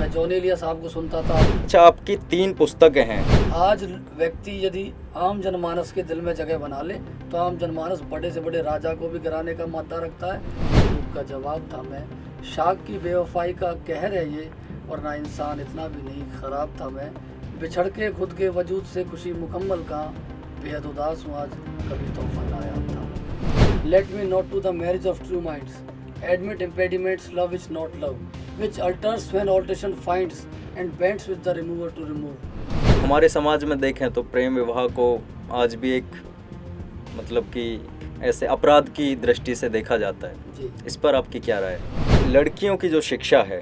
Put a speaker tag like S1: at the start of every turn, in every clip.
S1: मैं जॉन एलिया साहब को सुनता था।
S2: अच्छा, आपकी 3 पुस्तकें हैं।
S1: आज व्यक्ति यदि आम जनमानस के दिल में जगह बना ले तो आम जनमानस बड़े से बड़े राजा को भी गिराने का मादा रखता है। का जवाब था मैं, शाख की बेवफाई का कहर है ये, वरना इंसान इतना भी नहीं खराब था मैं। बिछड़ के खुद के वजूद से खुशी मुकम्मल कहाँ, बेहद उदास हूँ आज, कभी तोहफा नायाब था। Let me not to the marriage of true minds admit impediments, love is not love, which alters when alteration finds and bends with the remover to remove।
S2: हमारे समाज में देखें तो प्रेम विवाह को आज भी एक मतलब कि ऐसे अपराध की दृष्टि से देखा जाता है
S1: जी।
S2: इस पर आपकी क्या राय है? लड़कियों की जो शिक्षा है।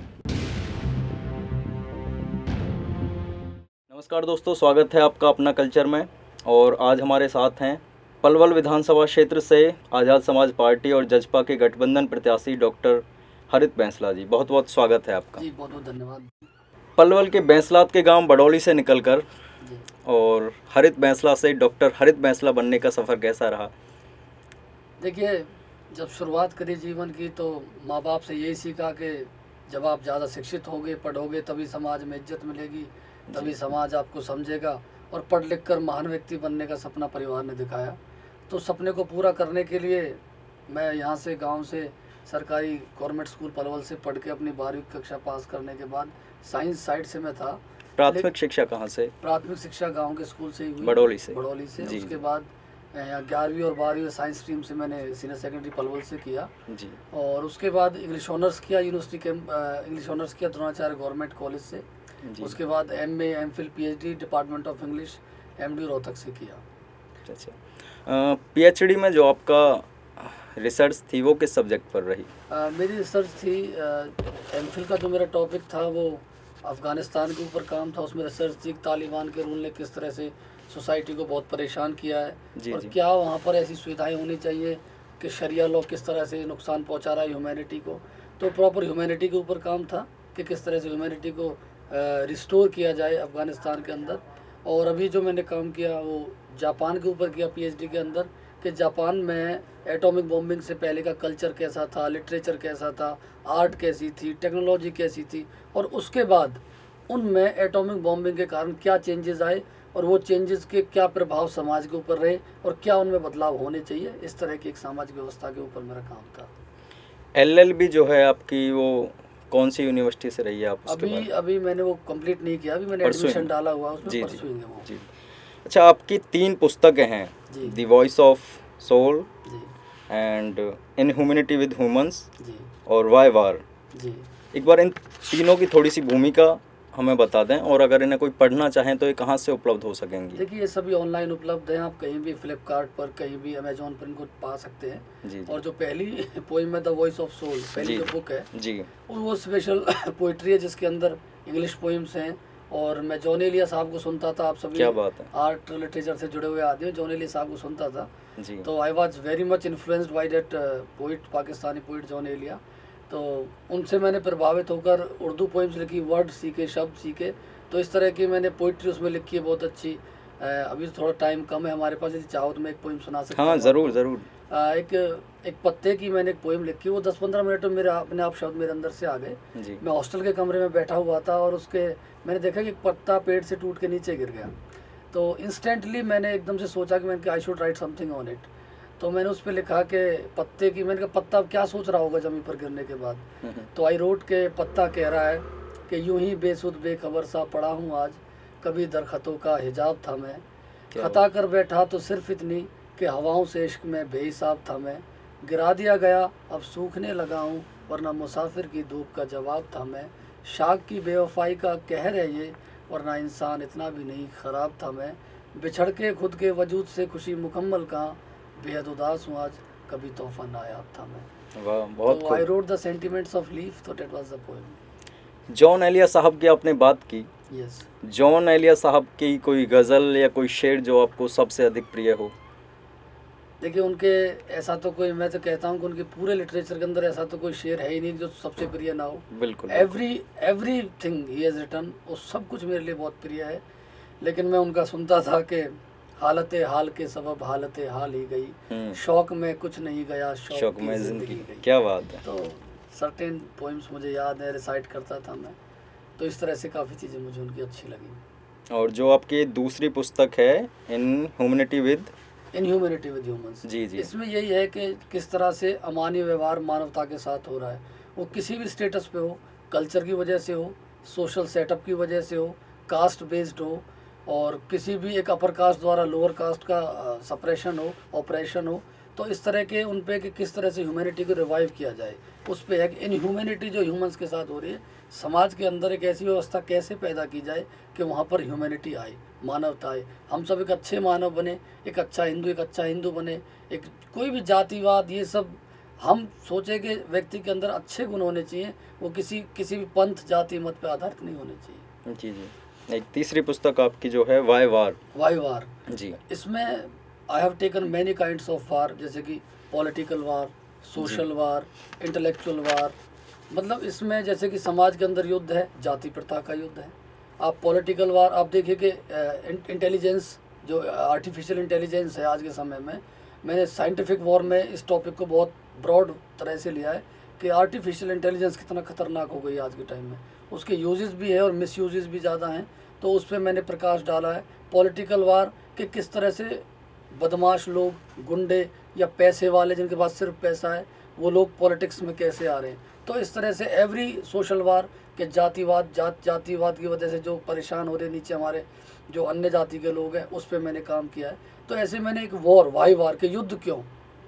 S2: नमस्कार दोस्तों, स्वागत है आपका अपना कल्चर में। और आज हमारे साथ हैं पलवल विधानसभा क्षेत्र से आज़ाद समाज पार्टी और जजपा के गठबंधन प्रत्याशी डॉक्टर हरित बैंसला जी। बहुत बहुत स्वागत है आपका
S1: जी। बहुत बहुत धन्यवाद।
S2: पलवल के बैंसलात के गांव बडौली से निकलकर
S1: जी।
S2: और हरित बैंसला से डॉक्टर हरित बैंसला बनने का सफ़र कैसा रहा?
S1: देखिए, जब शुरुआत करी जीवन की तो माँ बाप से यही सीखा कि जब आप ज़्यादा शिक्षित होगे, पढ़ोगे, तभी समाज में इज्जत मिलेगी, तभी समाज आपको समझेगा। और पढ़ लिख कर महान व्यक्ति बनने का सपना परिवार ने दिखाया। तो सपने को पूरा करने के लिए मैं यहाँ से गांव से सरकारी गवर्नमेंट स्कूल पलवल से पढ़ के अपनी 12वीं कक्षा पास करने के बाद साइंस साइड से मैं था।
S2: प्राथमिक शिक्षा कहाँ से?
S1: प्राथमिक शिक्षा गांव के स्कूल से ही हुई,
S2: बडौली से।
S1: जी। उसके बाद यहाँ 11वीं और 12वीं साइंस स्ट्रीम से मैंने सीनियर सेकेंडरी पलवल से किया
S2: जी।
S1: और उसके बाद इंग्लिश ऑनर्स किया यूनिवर्सिटी के इंग्लिश ऑनर्स किया द्रोणाचार्य गवर्नमेंट कॉलेज से जी। उसके बाद MA MPhil PhD department of English MD Rohtak से किया।
S2: अच्छा, PhD में जो आपका रिसर्च थी वो किस सब्जेक्ट पर रही?
S1: मेरी रिसर्च थी MPhil का जो मेरा टॉपिक था वो अफ़गानिस्तान के ऊपर काम था। उसमें रिसर्च थी तालिबान के रूल ने किस तरह से सोसाइटी को बहुत परेशान किया है
S2: जी,
S1: और
S2: जी।
S1: क्या वहाँ पर ऐसी सुविधाएं होनी चाहिए कि शरिया लॉ किस तरह से नुकसान पहुँचा रहा है ह्यूमैनिटी को। तो प्रॉपर ह्यूमैनिटी के ऊपर काम था कि किस तरह से ह्यूमैनिटी को रिस्टोर किया जाए अफ़गानिस्तान के अंदर। और अभी जो मैंने काम किया वो जापान के ऊपर किया PhD के अंदर, कि जापान में एटॉमिक बॉम्बिंग से पहले का कल्चर कैसा था, लिटरेचर कैसा था, आर्ट कैसी थी, टेक्नोलॉजी कैसी थी, और उसके बाद उनमें एटॉमिक बॉम्बिंग के कारण क्या चेंजेस आए और वो चेंजेस के क्या प्रभाव समाज के ऊपर रहे और क्या उनमें बदलाव होने चाहिए। इस तरह की एक सामाजिक व्यवस्था के ऊपर मेरा काम था।
S2: LLB जो है आपकी वो कौन सी यूनिवर्सिटी से रही है आप?
S1: अभी मैंने वो कंप्लीट नहीं किया, अभी मैंने एडमिशन डाला हुआ उसमें।
S2: जी,
S1: परसुइंग है वो।
S2: जी। अच्छा, आपकी 3 पुस्तकें हैं, the voice of soul and in humanity with humans और वाई वार
S1: जी।
S2: एक बार इन तीनों की थोड़ी सी भूमिका हमें बता दें और अगर इन्हें कोई पढ़ना चाहें तो ये कहाँ से उपलब्ध हो सकेंगी?
S1: देखिए, ये सभी ऑनलाइन उपलब्ध हैं, आप कहीं भी फ्लिपकार्ट पर, कहीं भी अमेजोन पर इनको पा सकते हैं।
S2: जी, जी।
S1: और जो पहली पोइम है द वॉइस ऑफ सोल, पहली जो बुक है
S2: जी,
S1: वो स्पेशल पोइट्री है जिसके अंदर इंग्लिश पोइम्स हैं। और मैं जॉन एलिया साहब को सुनता था। आप सभी
S2: क्या बात है,
S1: आर्ट लिटरेचर से जुड़े हुए आदमी, जॉन एलिया साहब को सुनता था
S2: जी।
S1: तो I was very much influenced by that poet, Pakistani poet Jaun Elia. तो उनसे मैंने प्रभावित होकर उर्दू पोइम्स लिखी, वर्ड सीखे, शब्द सीखे। तो इस तरह की मैंने पोइट्री उसमें लिखी है बहुत अच्छी। अभी थोड़ा टाइम कम है हमारे पास, यदि चाहो तो मैं एक पोइम सुना सकता हूँ।
S2: हाँ, ज़रूर ज़रूर।
S1: एक पत्ते की मैंने एक पोइम लिखी, वो 10-15 मिनट में मेरा अपने आप शब्द मेरे अंदर से आ गए। मैं हॉस्टल के कमरे में बैठा हुआ था और उसके मैंने देखा कि एक पत्ता पेड़ से टूट के नीचे गिर गया। तो इंस्टेंटली मैंने एकदम से सोचा कि मैंने I should write something on it. तो मैंने उस पर लिखा कि पत्ते की, मैंने कहा पत्ता क्या सोच रहा होगा ज़मीन पर गिरने के बाद। तो आई रोट के पत्ता कह रहा है कि यूं ही बेसुध बेखबर सा पड़ा हूँ आज, कभी दरख़तों का हिजाब था मैं, खता कर बैठा तो सिर्फ इतनी कि हवाओं से इश्क में बेहिसाब था मैं, गिरा दिया गया अब सूखने लगा हूँ, वरना मुसाफिर की धूप का जवाब था मैं, शाख की बेवफाई का कहर है ये, वरना इंसान इतना भी नहीं ख़राब था मैं, बिछड़ के खुद के वजूद से खुशी मुकम्मल कहाँ, बेहद उदास हूँ आज, कभी तोहफा नायाब था मैं।
S2: वाह, बहुत
S1: तो I wrote the sentiments of leaf, तो that was the poem.
S2: Jaun Elia साहब की आपने बात की।
S1: यस।
S2: जॉन एलिया साहब की कोई गज़ल या कोई शेर जो आपको सबसे अधिक प्रिय हो?
S1: देखिए, उनके ऐसा तो कोई, मैं तो कहता हूँ कि उनके पूरे लिटरेचर के अंदर ऐसा तो कोई शेर है ही नहीं जो सबसे प्रिय ना हो।
S2: बिल्कुल।
S1: एवरीथिंग ही हैज़ रिटन, वो सब कुछ मेरे लिए बहुत प्रिय है। लेकिन मैं उनका सुनता था कि हालत हाल के सबब हालत हाल ही गई, शौक में कुछ नहीं गया, शौक में जिंदगी गई।
S2: क्या बात है।
S1: तो सर्टेन पोइम्स मुझे याद है, रिसाइट करता था मैं। तो इस तरह से काफ़ी चीज़ें मुझे उनकी अच्छी लगी।
S2: और जो आपकी दूसरी पुस्तक है इन ह्यूमैनिटी विद
S1: ह्यूमंस,
S2: जी जी,
S1: इसमें यही है कि किस तरह से अमानवीय व्यवहार मानवता के साथ हो रहा है, वो किसी भी स्टेटस पे हो, कल्चर की वजह से हो, सोशल सेटअप की वजह से हो, कास्ट बेस्ड हो, और किसी भी एक अपर कास्ट द्वारा लोअर कास्ट का सप्रेशन हो, ऑपरेशन हो, तो इस तरह के उन पे कि किस तरह से ह्यूमैनिटी को रिवाइव किया जाए, उस पे है कि इन ह्यूमैनिटी जो ह्यूमंस के साथ हो रही है, समाज के अंदर एक ऐसी व्यवस्था कैसे पैदा की जाए कि वहाँ पर ह्यूमैनिटी आए, मानवता आए, हम सब एक अच्छे मानव बने, एक अच्छा हिंदू बने, एक कोई भी जातिवाद ये सब हम सोचे कि व्यक्ति के अंदर अच्छे गुण होने चाहिए, वो किसी भी पंथ जाति मत पे आधारित नहीं होने चाहिए।
S2: जी जी। एक तीसरी पुस्तक आपकी जो है वाई वार जी,
S1: इसमें I have taken many kinds of war, जैसे कि पॉलिटिकल वार, सोशल वार, इंटेलेक्चुअल वार, मतलब इसमें जैसे कि समाज के अंदर युद्ध है, जाति प्रथा का युद्ध है। आप पॉलिटिकल वार आप देखिए कि इंटेलिजेंस जो आर्टिफिशियल इंटेलिजेंस है आज के समय में, मैंने साइंटिफिक वॉर में इस टॉपिक को बहुत ब्रॉड तरह से लिया है कि आर्टिफिशियल इंटेलिजेंस कितना खतरनाक हो गई आज के टाइम में, उसके यूजेस भी है और मिस यूजेस भी ज़्यादा हैं, तो उस पर मैंने प्रकाश डाला है। पॉलिटिकल वार कि किस तरह से बदमाश लोग, गुंडे या पैसे वाले जिनके पास सिर्फ पैसा है, वो लोग पॉलिटिक्स में कैसे आ रहे हैं, तो इस तरह से एवरी सोशल वार के जातिवाद की वजह से जो परेशान हो रहे नीचे हमारे जो अन्य जाति के लोग हैं, उस पर मैंने काम किया है। तो ऐसे मैंने एक वॉर, वाई वार के युद्ध क्यों,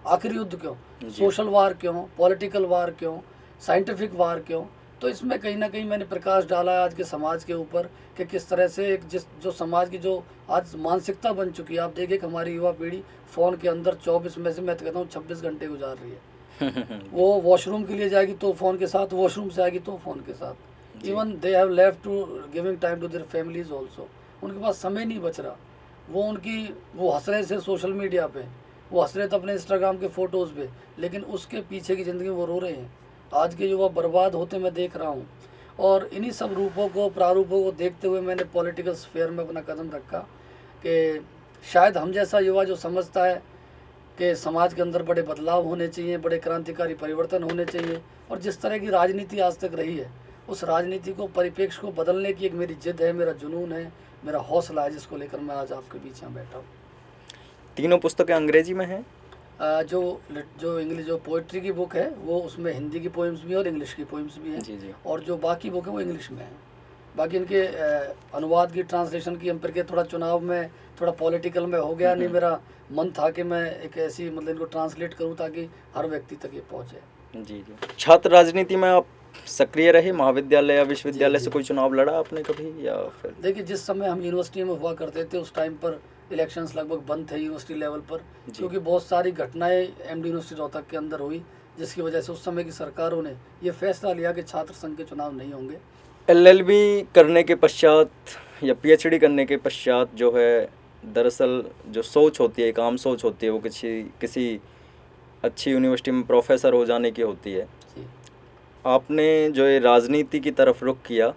S1: आखिर युद्ध क्यों, सोशल वार क्यों, पॉलिटिकल वार क्यों, साइंटिफिक वार क्यों, तो इसमें कहीं ना कहीं मैंने प्रकाश डाला है आज के समाज के ऊपर कि किस तरह से एक जो समाज की जो आज मानसिकता बन चुकी है। आप देखिए कि हमारी युवा पीढ़ी फ़ोन के अंदर 24 में से मैं तो कहता हूँ 26 घंटे गुजार रही है। वो वॉशरूम के लिए जाएगी तो फ़ोन के साथ, वॉशरूम से आएगी तो फ़ोन के साथ, even they have left to giving time to their families also, उनके पास समय नहीं बच रहा। वो हंस रहे थे सोशल मीडिया पे, वो हंस रहे थे अपने इंस्टाग्राम के फ़ोटोज़ पे, लेकिन उसके पीछे की ज़िंदगी वो रो रहे हैं। आज के युवा बर्बाद होते मैं देख रहा हूँ, और इन्हीं सब प्रारूपों को देखते हुए मैंने पॉलिटिकल स्फेयर में अपना कदम रखा कि शायद हम जैसा युवा जो समझता है कि समाज के अंदर बड़े बदलाव होने चाहिए, बड़े क्रांतिकारी परिवर्तन होने चाहिए, और जिस तरह की राजनीति आज तक रही है, उस राजनीति को, परिप्रेक्ष्य को बदलने की एक मेरी जिद है, मेरा जुनून है, मेरा हौसला है, जिसको लेकर मैं आज आपके बीच में बैठा हूँ।
S2: तीनों पुस्तकें अंग्रेजी में हैं?
S1: जो इंग्लिश जो पोइट्री की बुक है वो उसमें हिंदी की पोइम्स भी है और इंग्लिश की पोइम्स भी हैं।
S2: जी जी।
S1: और जो बाकी बुक है वो इंग्लिश में है। बाकी इनके अनुवाद की, ट्रांसलेशन की हम करके थोड़ा चुनाव में थोड़ा पॉलिटिकल में हो गया, नहीं मेरा मन था कि मैं एक ऐसी मतलब इनको ट्रांसलेट करूं ताकि हर व्यक्ति तक ये पहुंचे।
S2: जी जी। छात्र राजनीति में आप सक्रिय रहे? महाविद्यालय या विश्वविद्यालय से कोई चुनाव लड़ा आपने कभी, या फिर?
S1: देखिए, जिस समय हम यूनिवर्सिटी में हुआ करते थे उस टाइम पर इलेक्शंस लगभग बंद थे यूनिवर्सिटी लेवल पर, क्योंकि बहुत सारी घटनाएं एमडी यूनिवर्सिटी रोहतक के अंदर हुई, जिसकी वजह से उस समय की सरकारों ने ये फैसला लिया कि छात्र संघ के चुनाव नहीं होंगे।
S2: एलएलबी करने के पश्चात या पीएचडी करने के पश्चात जो है, दरअसल जो सोच होती है, एक आम सोच होती है, वो किसी अच्छी यूनिवर्सिटी में प्रोफेसर हो जाने की होती है। आपने जो ये राजनीति की तरफ रुख किया,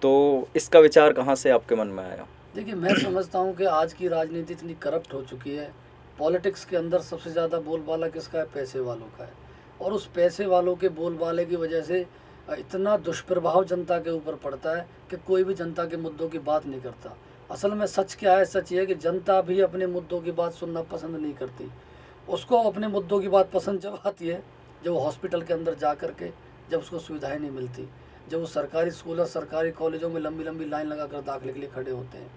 S2: तो इसका विचार कहाँ से आपके मन में आया?
S1: देखिए, मैं समझता हूँ कि आज की राजनीति इतनी करप्ट हो चुकी है। पॉलिटिक्स के अंदर सबसे ज़्यादा बोलबाला किसका है? पैसे वालों का है। और उस पैसे वालों के बोलबाले की वजह से इतना दुष्प्रभाव जनता के ऊपर पड़ता है कि कोई भी जनता के मुद्दों की बात नहीं करता। असल में सच क्या है? सच ये है कि जनता भी अपने मुद्दों की बात सुनना पसंद नहीं करती। उसको अपने मुद्दों की बात पसंद जब आती है जब वो हॉस्पिटल के अंदर जा कर के, जब उसको सुविधाएँ नहीं मिलती, जब वो सरकारी स्कूल और सरकारी कॉलेजों में लंबी लंबी लाइन लगा कर दाखिले के लिए खड़े होते हैं,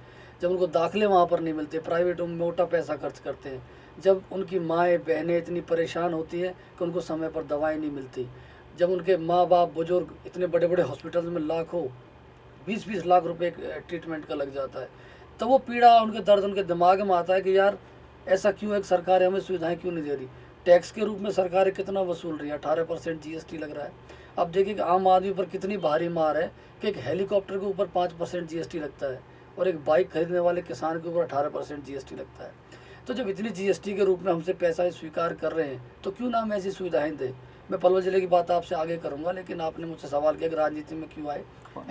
S1: जब उनको दाखिले वहाँ पर नहीं मिलते, प्राइवेट में मोटा पैसा खर्च करते हैं, जब उनकी माएँ बहनें इतनी परेशान होती हैं कि उनको समय पर दवाएं नहीं मिलती, जब उनके माँ बाप बुजुर्ग इतने बड़े बड़े हॉस्पिटल में लाखों 20-20 लाख रुपए ट्रीटमेंट का लग जाता है, तो वो पीड़ा, उनके दर्द उनके दिमाग में आता है कि यार ऐसा क्यों है, सरकार हमें सुविधाएँ क्यों नहीं दे रही। टैक्स के रूप में सरकार कितना वसूल रही है? 18% GST लग रहा है। अब देखिए कि आम आदमी पर कितनी भारी मार है कि एक हेलीकॉप्टर के ऊपर 5% GST लगता है और एक बाइक खरीदने वाले किसान के ऊपर 18% GST लगता है। तो जब इतनी GST के रूप में हमसे पैसा स्वीकार कर रहे हैं, तो क्यों ना हम ऐसी सुविधाएं दें। मैं पलवल जिले की बात आपसे आगे करूंगा, लेकिन आपने मुझसे सवाल किया कि राजनीति में क्यों आए।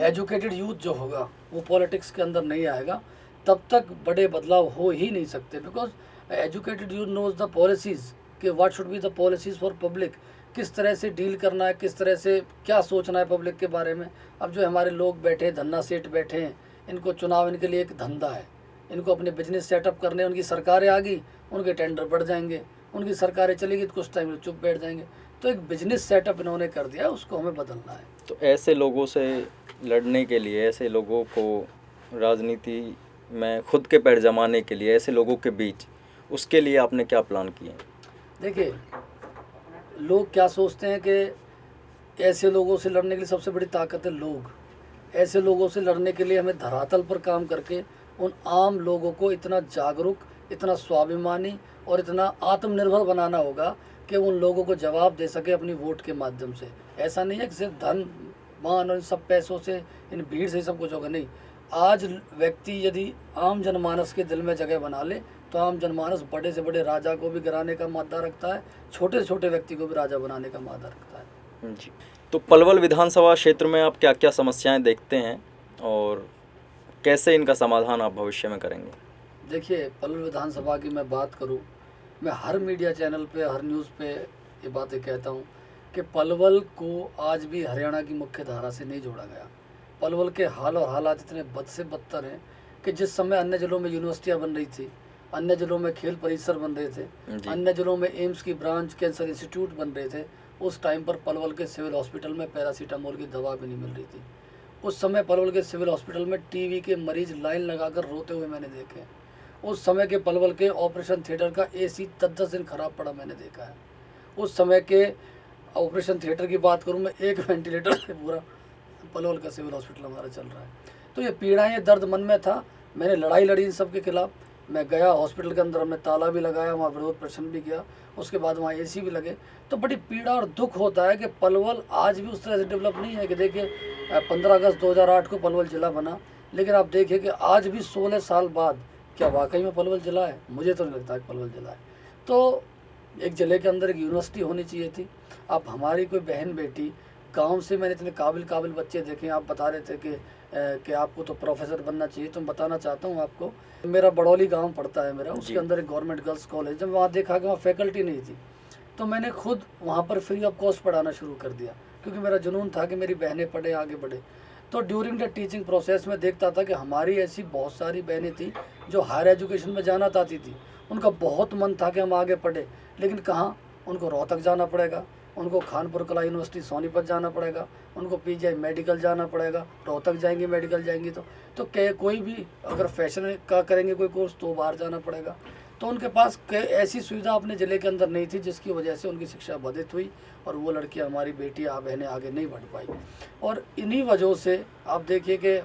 S1: एजुकेटेड यूथ जो होगा वो पॉलिटिक्स के अंदर नहीं आएगा, तब तक बड़े बदलाव हो ही नहीं सकते। Because educated youth knows the policies कि what should be the policies for public, किस तरह से डील करना है, किस तरह से क्या सोचना है पब्लिक के बारे में। अब जो हमारे लोग बैठे, धन्ना सेठ बैठे हैं, इनको चुनाव इनके लिए एक धंधा है, इनको अपने बिजनेस सेटअप करने, उनकी सरकारें आ गई, उनके टेंडर बढ़ जाएंगे, उनकी सरकारें चलेगी तो कुछ टाइम में चुप बैठ जाएंगे। तो एक बिजनेस सेटअप इन्होंने कर दिया, उसको हमें बदलना है।
S2: तो ऐसे लोगों से लड़ने के लिए, ऐसे लोगों को राजनीति में खुद के पैर जमाने के लिए, ऐसे लोगों के बीच, उसके लिए आपने क्या प्लान किए?
S1: देखिए, लोग क्या सोचते हैं कि ऐसे लोगों से लड़ने के लिए सबसे बड़ी ताकत है लोग। ऐसे लोगों से लड़ने के लिए हमें धरातल पर काम करके उन आम लोगों को इतना जागरूक, इतना स्वाभिमानी और इतना आत्मनिर्भर बनाना होगा कि उन लोगों को जवाब दे सके अपनी वोट के माध्यम से। ऐसा नहीं है कि सिर्फ धन मान और इन सब पैसों से, इन भीड़ से सब कुछ होगा, नहीं। आज व्यक्ति यदि आम जनमानस के दिल में जगह बना ले तो आम जनमानस बड़े से बड़े राजा को भी गिराने का मादा रखता है, छोटे से छोटे व्यक्ति को भी राजा बनाने का मादा रखता है।
S2: जी, तो पलवल विधानसभा क्षेत्र में आप क्या क्या समस्याएं देखते हैं और कैसे इनका समाधान आप भविष्य में करेंगे?
S1: देखिए, पलवल विधानसभा की मैं बात करूं, मैं हर मीडिया चैनल पे, हर न्यूज़ पे ये बातें कहता हूं कि पलवल को आज भी हरियाणा की मुख्य धारा से नहीं जोड़ा गया। पलवल के हाल और हालात इतने बद से बदतर हैं कि जिस समय अन्य जिलों में यूनिवर्सिटियां बन रही थी, अन्य जिलों में खेल परिसर बन रहे थे, अन्य जिलों में एम्स की ब्रांच, कैंसर इंस्टीट्यूट बन रहे थे, उस टाइम पर पलवल के सिविल हॉस्पिटल में पैरासीटामोल की दवा भी नहीं मिल रही थी। उस समय पलवल के सिविल हॉस्पिटल में टीबी के मरीज लाइन लगाकर रोते हुए मैंने देखे। उस समय के पलवल के ऑपरेशन थिएटर का एसी 10-10 दिन खराब पड़ा मैंने देखा है। उस समय के ऑपरेशन थिएटर की बात करूं मैं, एक वेंटिलेटर से पूरा पलवल का सिविल हॉस्पिटल हमारा चल रहा है। तो ये पीड़ाएं, ये दर्द मन में था। मैंने लड़ाई लड़ी इन सब के खिलाफ। मैं गया हॉस्पिटल के अंदर, हमने ताला भी लगाया, वहाँ विरोध प्रदर्शन भी किया, उसके बाद वहाँ एसी भी लगे। तो बड़ी पीड़ा और दुख होता है कि पलवल आज भी उस तरह से डेवलप नहीं है कि देखिए 15 अगस्त 2008 को पलवल जिला बना, लेकिन आप देखिए कि आज भी 16 साल बाद क्या वाकई में पलवल जिला है? मुझे तो नहीं लगता कि पलवल जिला है। तो एक ज़िले के अंदर एक यूनिवर्सिटी होनी चाहिए थी। अब हमारी कोई बहन बेटी गांव से, मैंने इतने काबिल बच्चे देखे, आप बता रहे थे कि आपको तो प्रोफेसर बनना चाहिए, तो मैं बताना चाहता हूँ आपको, मेरा बड़ौली गांव पड़ता है मेरा, उसके अंदर एक गवर्नमेंट गर्ल्स कॉलेज। जब वहाँ देखा कि वहाँ फैकल्टी नहीं थी तो मैंने खुद वहाँ पर फ्री ऑफ कॉस्ट पढ़ाना शुरू कर दिया, क्योंकि मेरा जुनून था कि मेरी बहनें पढ़े, आगे बढ़े। तो ड्यूरिंग द टीचिंग प्रोसेस में देखता था कि हमारी ऐसी बहुत सारी बहनें थी जो हायर एजुकेशन में जाना चाहती थी, उनका बहुत मन था कि हम आगे पढ़े, लेकिन कहाँ, उनको रोहतक जाना पड़ेगा, उनको खानपुर कला यूनिवर्सिटी सोनीपत जाना पड़ेगा, उनको पीजीआई मेडिकल जाना पड़ेगा। रोहतक जाएंगे, मेडिकल जाएंगी तो कोई भी अगर फैशन का करेंगे कोई कोर्स तो बाहर जाना पड़ेगा। तो उनके पास ऐसी सुविधा अपने ज़िले के अंदर नहीं थी, जिसकी वजह से उनकी शिक्षा बाधित हुई और वो लड़कियां, हमारी बेटियां, बहनें आगे नहीं बढ़ पाई। और इन्हीं वजहों से आप देखिए कि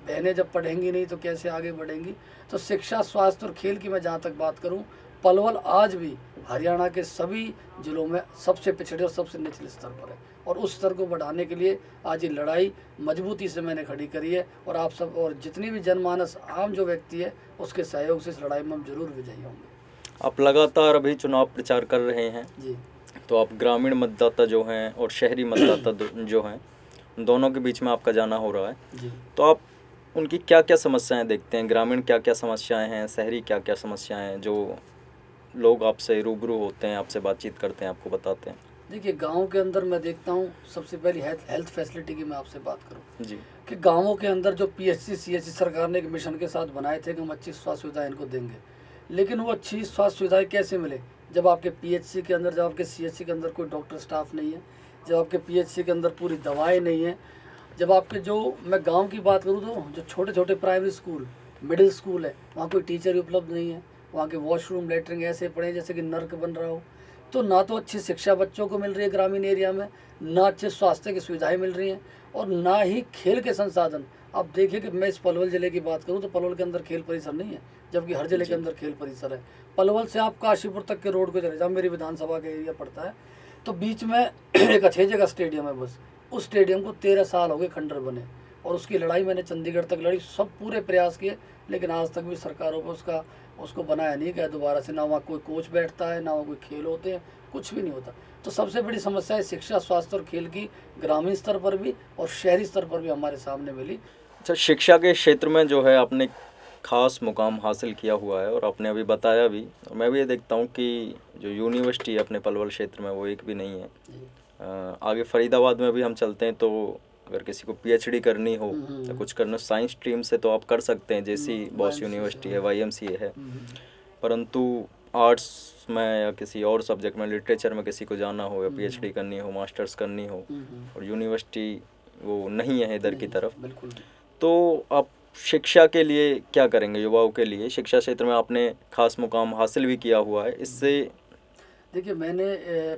S1: बहनें जब पढ़ेंगी नहीं तो कैसे आगे बढ़ेंगी। तो शिक्षा, स्वास्थ्य और खेल की मैं जहाँ तक बात करूँ, पलवल आज भी हरियाणा के सभी जिलों में सबसे पिछड़े और सबसे निचले स्तर पर है, और उस स्तर को बढ़ाने के लिए आज ये लड़ाई मजबूती से मैंने खड़ी करी है। और आप सब और जितनी भी जनमानस, आम जो व्यक्ति है, उसके सहयोग से इस लड़ाई में हम जरूर विजयी होंगे।
S2: आप लगातार अभी चुनाव प्रचार कर रहे हैं
S1: जी,
S2: तो आप ग्रामीण मतदाता जो हैं और शहरी मतदाता जो हैं, दोनों के बीच में आपका जाना हो रहा है
S1: जी।
S2: तो आप उनकी क्या क्या समस्याएं देखते हैं? ग्रामीण क्या क्या समस्याएं हैं, शहरी क्या क्या समस्याएं हैं, जो लोग आपसे रूबरू होते हैं, आपसे बातचीत करते हैं, आपको बताते हैं?
S1: देखिए, गाँव के अंदर मैं देखता हूँ, सबसे पहली हेल्थ फैसिलिटी की मैं आपसे बात करूँ
S2: जी,
S1: कि गाँवों के अंदर जो PHC CHC सरकार ने एक मिशन के साथ बनाए थे कि हम अच्छी स्वास्थ्य सुविधाएं इनको देंगे, लेकिन वो अच्छी स्वास्थ्य सुविधाएं कैसे मिले जब आपके PHC के अंदर, जब आपके CHC के अंदर कोई डॉक्टर स्टाफ नहीं है, जब आपके PHC के अंदर पूरी दवाएं नहीं है, जब आपके, जो मैं गांव की बात करूं तो जो छोटे छोटे प्राइमरी स्कूल, मिडिल स्कूल है, वहाँ कोई टीचर ही उपलब्ध नहीं है, वहाँ के वॉशरूम, लेटरिन ऐसे पड़े जैसे कि नर्क बन रहा हो। तो ना तो अच्छी शिक्षा बच्चों को मिल रही है ग्रामीण एरिया में, ना अच्छे स्वास्थ्य की सुविधाएं मिल रही हैं, और ना ही खेल के संसाधन। आप देखिए कि मैं इस पलवल ज़िले की बात करूं तो पलवल के अंदर खेल परिसर नहीं है, जबकि हर ज़िले के अंदर खेल परिसर है। पलवल से आप काशीपुर तक के रोड को चले जाओ, मेरी विधानसभा का एरिया पड़ता है, तो बीच में एक अच्छे जगह स्टेडियम है बस। उस स्टेडियम को 13 साल हो गए खंडर बने, और उसकी लड़ाई मैंने चंडीगढ़ तक लड़ी, सब पूरे प्रयास किए, लेकिन आज तक भी सरकारों को उसको बनाया नहीं गया दोबारा से। ना वहाँ कोई कोच बैठता है, ना वहाँ कोई खेल होते हैं, कुछ भी नहीं होता। तो सबसे बड़ी समस्या है शिक्षा, स्वास्थ्य और खेल की, ग्रामीण स्तर पर भी और शहरी स्तर पर भी हमारे सामने मिली।
S2: अच्छा, शिक्षा के क्षेत्र में जो है आपने खास मुकाम हासिल किया हुआ है और आपने अभी बताया भी, और मैं भी ये देखता हूँ कि जो यूनिवर्सिटी है अपने पलवल क्षेत्र में वो एक भी नहीं है। आगे फरीदाबाद में भी हम चलते हैं तो अगर किसी को पीएचडी करनी हो या कुछ करना साइंस स्ट्रीम से तो आप कर सकते हैं, जैसी बॉस यूनिवर्सिटी है, YMCA है। परंतु आर्ट्स में या किसी और सब्जेक्ट में, लिटरेचर में किसी को जाना हो या पीएचडी करनी हो, मास्टर्स करनी हो, और यूनिवर्सिटी वो नहीं है इधर की तरफ,
S1: बिल्कुल।
S2: तो आप शिक्षा के लिए क्या करेंगे? युवाओं के लिए शिक्षा क्षेत्र में आपने खास मुकाम हासिल भी किया हुआ है, इससे
S1: देखिए मैंने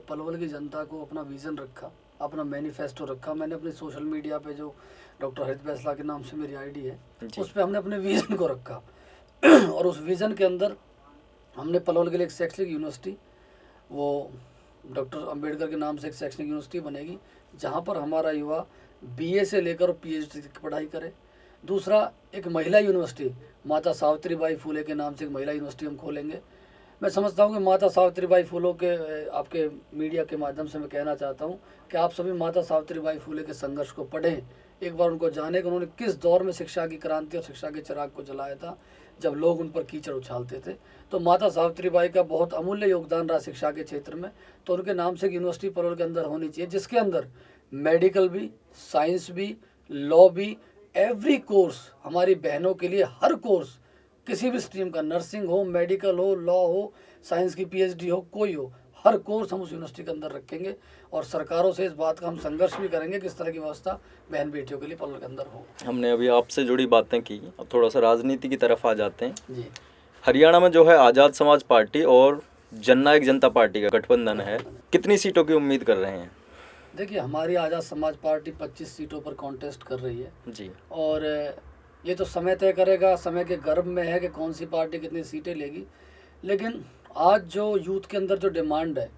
S1: पलवल की जनता को अपना विज़न रखा, अपना मैनिफेस्टो रखा। मैंने अपने सोशल मीडिया पे जो डॉक्टर हरित बैंसला के नाम से मेरी आईडी है, उस पर हमने अपने विज़न को रखा और उस विज़न के अंदर हमने पलवल के लिए एक शैक्षणिक यूनिवर्सिटी, वो डॉक्टर अंबेडकर के नाम से एक शैक्षणिक यूनिवर्सिटी बनेगी, जहाँ पर हमारा युवा BA से लेकर PhD की पढ़ाई करे। दूसरा, एक महिला यूनिवर्सिटी माता सावित्रीबाई फुले के नाम से एक महिला यूनिवर्सिटी हम खोलेंगे। मैं समझता हूँ कि माता सावित्रीबाई फुले के आपके मीडिया के माध्यम से मैं कहना चाहता हूँ कि आप सभी माता सावित्रीबाई फुले के संघर्ष को पढ़ें, एक बार उनको जाने कि उन्होंने किस दौर में शिक्षा की क्रांति और शिक्षा के चिराग को जलाया था, जब लोग उन पर कीचड़ उछालते थे। तो माता सावित्रीबाई का बहुत अमूल्य योगदान रहा शिक्षा के क्षेत्र में, तो उनके नाम से एक यूनिवर्सिटी पलवल के अंदर होनी चाहिए, जिसके अंदर मेडिकल भी, साइंस भी, लॉ भी, एवरी कोर्स, हमारी बहनों के लिए हर कोर्स, किसी भी स्ट्रीम का, नर्सिंग हो, मेडिकल हो, लॉ हो, साइंस की PhD हो, कोई हो, हर कोर्स हम उस यूनिवर्सिटी के अंदर रखेंगे। और सरकारों से इस बात का हम संघर्ष भी करेंगे कि इस तरह की व्यवस्था बहन बेटियों के लिए पलवल के अंदर हो।
S2: हमने अभी आपसे जुड़ी बातें की, अब थोड़ा सा राजनीति की तरफ आ जाते हैं
S1: जी।
S2: हरियाणा में जो है आज़ाद समाज पार्टी और जननायक जनता पार्टी का गठबंधन है, कितनी सीटों की उम्मीद कर रहे हैं?
S1: देखिए हमारी आज़ाद समाज पार्टी 25 सीटों पर कॉन्टेस्ट कर रही है
S2: जी,
S1: और ये तो समय तय करेगा, समय के गर्भ में है कि कौन सी पार्टी कितनी सीटें लेगी। लेकिन आज जो यूथ के अंदर जो डिमांड है,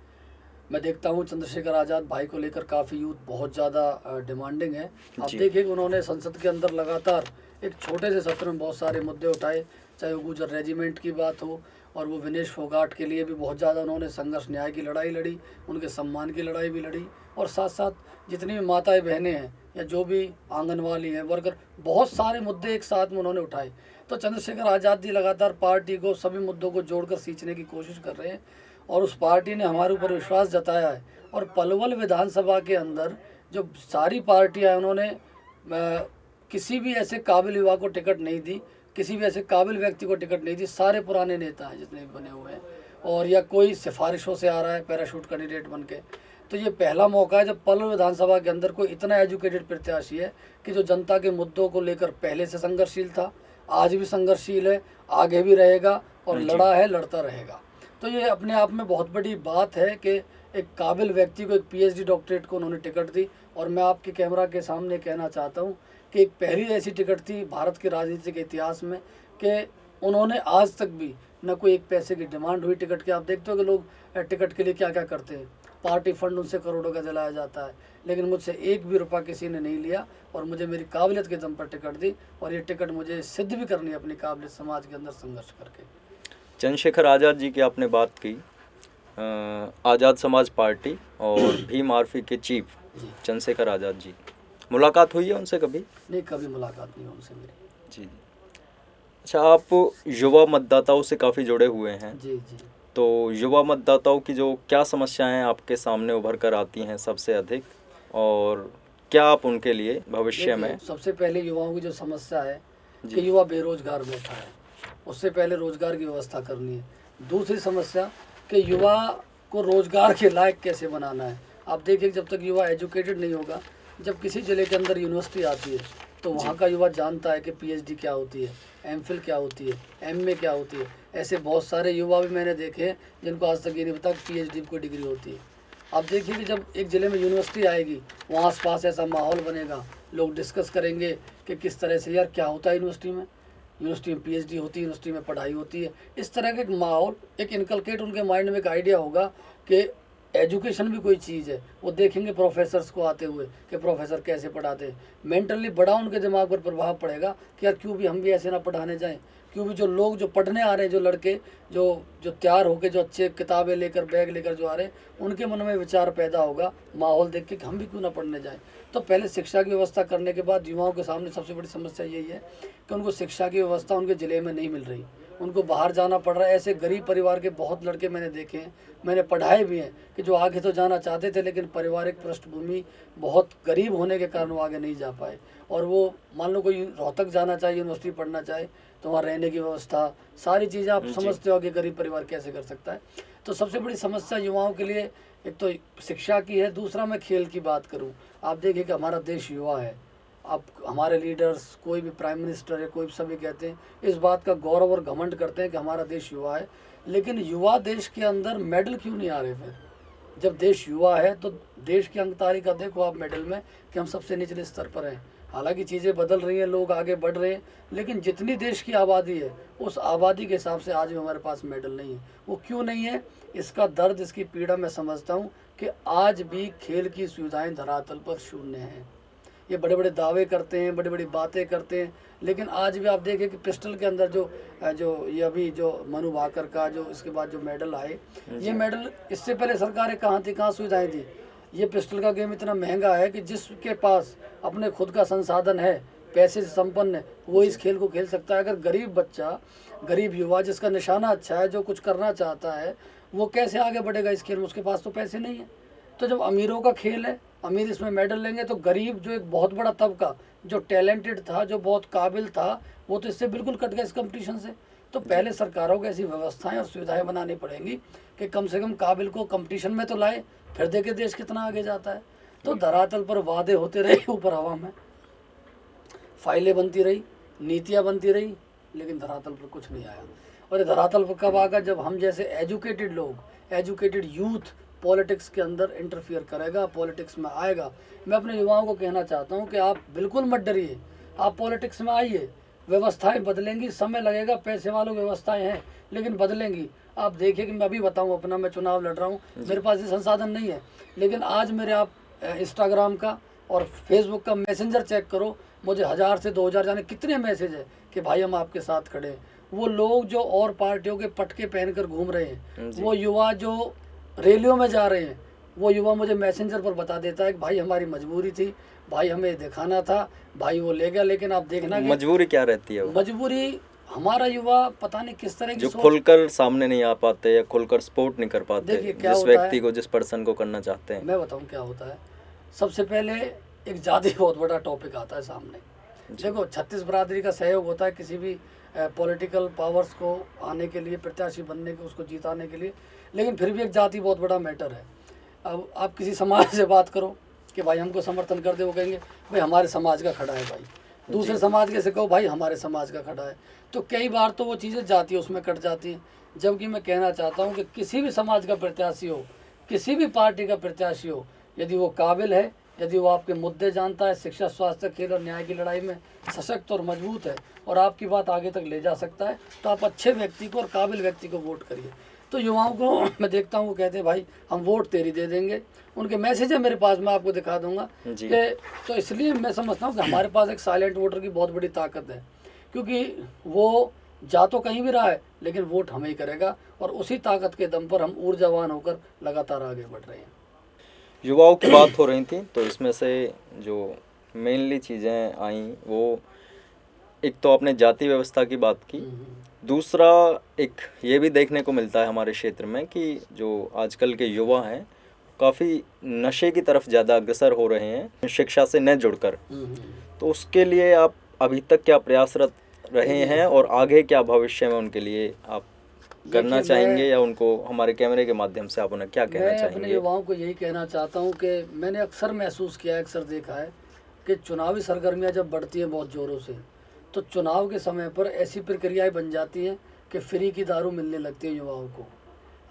S1: मैं देखता हूँ चंद्रशेखर आज़ाद भाई को लेकर काफ़ी यूथ बहुत ज़्यादा डिमांडिंग है। आप
S2: जी।
S1: देखिए कि उन्होंने संसद के अंदर लगातार एक छोटे से सत्र में बहुत सारे मुद्दे उठाए, चाहे वो गुजर रेजिमेंट की बात हो, और वो विनेश फोगाट के लिए भी बहुत ज़्यादा उन्होंने संघर्ष, न्याय की लड़ाई लड़ी, उनके सम्मान की लड़ाई भी लड़ी, और साथ साथ जितनी भी माताएं बहनें हैं या जो भी आंगनवाड़ी हैं, वर्कर, बहुत सारे मुद्दे एक साथ में उन्होंने उठाए। तो चंद्रशेखर आज़ाद जी लगातार पार्टी को सभी मुद्दों को जोड़कर सींचने की कोशिश कर रहे हैं, और उस पार्टी ने हमारे ऊपर विश्वास जताया है। और पलवल विधानसभा के अंदर जो सारी पार्टियाँ, उन्होंने किसी भी ऐसे काबिल युवा को टिकट नहीं दी, किसी भी ऐसे काबिल व्यक्ति को टिकट नहीं दी, सारे पुराने नेता हैं जितने भी बने हुए हैं, और या कोई सिफारिशों से आ रहा है पैराशूट कैंडिडेट बन के। तो ये पहला मौका है जब पलवल विधानसभा के अंदर कोई इतना एजुकेटेड प्रत्याशी है कि जो जनता के मुद्दों को लेकर पहले से संघर्षशील था, आज भी संघर्षशील है, आगे भी रहेगा, और लड़ा है, लड़ता रहेगा। तो ये अपने आप में बहुत बड़ी बात है कि एक काबिल व्यक्ति को, एक PhD डॉक्टरेट को उन्होंने टिकट दी। और मैं आपके कैमरा के सामने कहना चाहता हूँ कि एक पहली ऐसी टिकट थी भारत के राजनीति के इतिहास में कि उन्होंने आज तक भी न कोई एक पैसे की डिमांड हुई टिकट की। आप देखते हो कि लोग टिकट के लिए क्या क्या करते हैं, पार्टी फंड उनसे करोड़ों का जलाया जाता है, लेकिन मुझसे एक भी रुपया किसी ने नहीं लिया, और मुझे मेरी काबिलियत के दम पर टिकट दी, और ये टिकट मुझे सिद्ध भी करनी है अपनी काबिलियत समाज के अंदर संघर्ष करके।
S2: चंद्रशेखर आज़ाद जी की आपने बात की, आज़ाद समाज पार्टी और भीम आर्मी के चीफ चंद्रशेखर आज़ाद जी, मुलाकात हुई है उनसे कभी?
S1: नहीं, कभी मुलाकात नहीं उनसे मेरी।
S2: जी। अच्छा, आप युवा मतदाताओं से काफ़ी जुड़े हुए हैं।
S1: जी जी।
S2: तो युवा मतदाताओं की जो क्या समस्याएं आपके सामने उभर कर आती हैं सबसे अधिक, और क्या आप उनके लिए भविष्य में?
S1: सबसे पहले युवाओं की जो समस्या है कि युवा बेरोजगार बैठा है, उससे पहले रोजगार की व्यवस्था करनी है। दूसरी समस्या कि युवा को रोजगार के लायक कैसे बनाना है। आप देखिए जब तक युवा एजुकेटेड नहीं होगा, जब किसी जिले के अंदर यूनिवर्सिटी आती है तो वहाँ का युवा जानता है कि PhD क्या होती है, MPhil क्या होती है, MA क्या होती है। ऐसे बहुत सारे युवा भी मैंने देखे हैं जिनको आज तक ये नहीं पता कि PhD कोई डिग्री होती है। आप देखिए कि जब एक ज़िले में यूनिवर्सिटी आएगी, वहाँ आसपास ऐसा माहौल बनेगा, लोग डिस्कस करेंगे कि किस तरह से यार क्या होता है यूनिवर्सिटी में, PhD होती है, यूनिवर्सिटी में पढ़ाई होती है। इस तरह का एक माहौल, एक इनकलकेट उनके माइंड में एक आइडिया होगा कि एजुकेशन भी कोई चीज़ है। वो देखेंगे प्रोफेसर्स को आते हुए कि प्रोफेसर कैसे पढ़ाते हैं, मेंटली बड़ा उनके दिमाग पर प्रभाव पड़ेगा कि यार क्यों भी हम भी ऐसे ना पढ़ाने जाएं। क्योंकि जो लोग जो पढ़ने आ रहे हैं, जो लड़के जो जो तैयार होके जो अच्छे किताबें लेकर बैग लेकर जो आ रहे हैं, उनके मन में विचार पैदा होगा माहौल देख के कि हम भी क्यों ना पढ़ने जाएं। तो पहले शिक्षा की व्यवस्था करने के बाद युवाओं के सामने सबसे बड़ी समस्या यही है कि उनको शिक्षा की व्यवस्था उनके ज़िले में नहीं मिल रही, उनको बाहर जाना पड़ रहा है। ऐसे गरीब परिवार के बहुत लड़के मैंने देखे हैं, मैंने पढ़ाए भी हैं कि जो आगे तो जाना चाहते थे, लेकिन पारिवारिक पृष्ठभूमि बहुत गरीब होने के कारण वो आगे नहीं जा पाए। और वो मान लो कोई रोहतक जाना चाहे, यूनिवर्सिटी पढ़ना चाहे, तो वहाँ रहने की व्यवस्था सारी चीज़ें आप समझते हो कि गरीब परिवार कैसे कर सकता है। तो सबसे बड़ी समस्या युवाओं के लिए एक तो शिक्षा की है। दूसरा मैं खेल की बात करूँ, आप देखिए कि हमारा देश युवा है। अब हमारे लीडर्स, कोई भी प्राइम मिनिस्टर है, कोई भी सभी कहते हैं, इस बात का गौरव और घमंड करते हैं कि हमारा देश युवा है। लेकिन युवा देश के अंदर मेडल क्यों नहीं आ रहे? फिर जब देश युवा है तो देश की अंक तालिका देखो आप मेडल में कि हम सबसे निचले स्तर पर हैं। हालांकि चीज़ें बदल रही हैं, लोग आगे बढ़ रहे हैं, लेकिन जितनी देश की आबादी है उस आबादी के हिसाब से आज भी हमारे पास मेडल नहीं है। वो क्यों नहीं है? इसका दर्द, इसकी पीड़ा मैं समझता हूँ कि आज भी खेल की सुविधाएं धरातल पर शून्य हैं। ये बड़े बड़े दावे करते हैं, बड़ी बड़ी बातें करते हैं, लेकिन आज भी आप देखें कि पिस्टल के अंदर जो ये अभी जो मनु भाकर का जो इसके बाद जो मेडल आए, ये मेडल इससे पहले सरकारें कहाँ थी, कहाँ सुविधाएं थी? ये पिस्टल का गेम इतना महंगा है कि जिसके पास अपने खुद का संसाधन है, पैसे से संपन्न है, वो इस खेल को खेल सकता है। अगर गरीब बच्चा, गरीब युवा जिसका निशाना अच्छा है, जो कुछ करना चाहता है, वो कैसे आगे बढ़ेगा इस खेल में? उसके पास तो पैसे नहीं है। तो जब अमीरों का खेल है, अमीर इसमें मेडल लेंगे, तो गरीब जो एक बहुत बड़ा तबका जो टैलेंटेड था, जो बहुत काबिल था, वो तो इससे बिल्कुल कट गया इस कंपटीशन से। तो पहले सरकारों को ऐसी व्यवस्थाएं और सुविधाएं बनानी पड़ेंगी कि कम से कम काबिल को कंपटीशन में तो लाए, फिर देखे देश कितना आगे जाता है। तो धरातल पर वादे होते रहे ऊपर हवा में, फाइलें बनती रही, नीतियाँ बनती रही, लेकिन धरातल पर कुछ नहीं आया। और ये धरातल पर कब आएगा? जब हम जैसे एजुकेटेड लोग, एजुकेटेड यूथ पॉलिटिक्स के अंदर इंटरफियर करेगा, पॉलिटिक्स में आएगा। मैं अपने युवाओं को कहना चाहता हूं कि आप बिल्कुल मत डरिए, आप पॉलिटिक्स में आइए। व्यवस्थाएं बदलेंगी, समय लगेगा, पैसे वालों व्यवस्थाएं हैं लेकिन बदलेंगी। आप देखिए कि मैं अभी बताऊं अपना, मैं चुनाव लड़ रहा हूं, मेरे पास ये संसाधन नहीं है, लेकिन आज मेरे आप इंस्टाग्राम का और फेसबुक का मैसेंजर चेक करो, मुझे 1000 से 2000 जाने कितने मैसेज है कि भाई हम आपके साथ खड़े हैं। वो लोग जो और पार्टियों के पटके पहनकर घूम रहे हैं, वो युवा जो रैलियों में जा रहे हैं, वो युवा मुझे मैसेंजर पर बता देता है कि भाई हमारी मजबूरी थी, भाई हमें दिखाना था, भाई वो ले गया। लेकिन आप देखना कि
S2: मजबूरी क्या रहती है?
S1: मजबूरी हमारा युवा पता नहीं किस तरह की
S2: जो खुलकर सामने नहीं आ पाते या खुलकर सपोर्ट नहीं कर पाते जिस व्यक्ति को, जिस पर्सन को करना चाहते हैं।
S1: मैं बताऊं क्या होता है। सबसे पहले एक जाति बहुत बड़ा टॉपिक आता है सामने। देखो, 36 बरादरी का सहयोग होता है किसी भी पॉलिटिकल पावर्स को आने के लिए, प्रत्याशी बनने के, उसको जीताने के लिए, लेकिन फिर भी एक जाति बहुत बड़ा मैटर है। अब आप किसी समाज से बात करो कि भाई हमको समर्थन कर दे, वो कहेंगे भाई हमारे समाज का खड़ा है भाई। दूसरे समाज के से कहो भाई हमारे समाज का खड़ा है। तो कई बार तो वो चीज़ें जाती है, उसमें कट जाती हैं। जबकि मैं कहना चाहता हूँ कि किसी भी समाज का प्रत्याशी हो, किसी भी पार्टी का प्रत्याशी हो, यदि वो काबिल है, यदि वो आपके मुद्दे जानता है, शिक्षा, स्वास्थ्य, खेल और न्याय की लड़ाई में सशक्त और मजबूत है और आपकी बात आगे तक ले जा सकता है, तो आप अच्छे व्यक्ति को और काबिल व्यक्ति को वोट करिए। तो युवाओं को मैं देखता हूँ, वो कहते हैं भाई हम वोट तेरी दे देंगे। उनके मैसेज है मेरे पास, मैं आपको दिखा दूंगा कि तो इसलिए मैं समझता हूँ कि हमारे पास एक साइलेंट वोटर की बहुत बड़ी ताकत है, क्योंकि वो जा तो कहीं भी रहा है लेकिन वोट हमें ही करेगा, और उसी ताकत के दम पर हम ऊर्जावान होकर लगातार आगे बढ़ रहे हैं।
S2: युवाओं की बात हो रही थी, तो इसमें से जो मेनली चीज़ें आई वो, एक तो आपने जाति व्यवस्था की बात की, दूसरा एक ये भी देखने को मिलता है हमारे क्षेत्र में कि जो आजकल के युवा हैं काफ़ी नशे की तरफ ज़्यादा अग्रसर हो रहे हैं शिक्षा से न जुड़कर। तो उसके लिए आप अभी तक क्या प्रयासरत रहे हैं और आगे क्या भविष्य में उनके लिए आप करना चाहेंगे, या उनको हमारे कैमरे के माध्यम से आप उन्हें क्या कहना चाहेंगे?
S1: मैं अपने युवाओं को यही कहना चाहता हूं कि मैंने अक्सर महसूस किया है, अक्सर देखा है कि चुनावी सरगर्मियां जब बढ़ती हैं बहुत ज़ोरों से, तो चुनाव के समय पर ऐसी प्रक्रियाएं बन जाती हैं कि फ्री की दारू मिलने लगती है युवाओं को।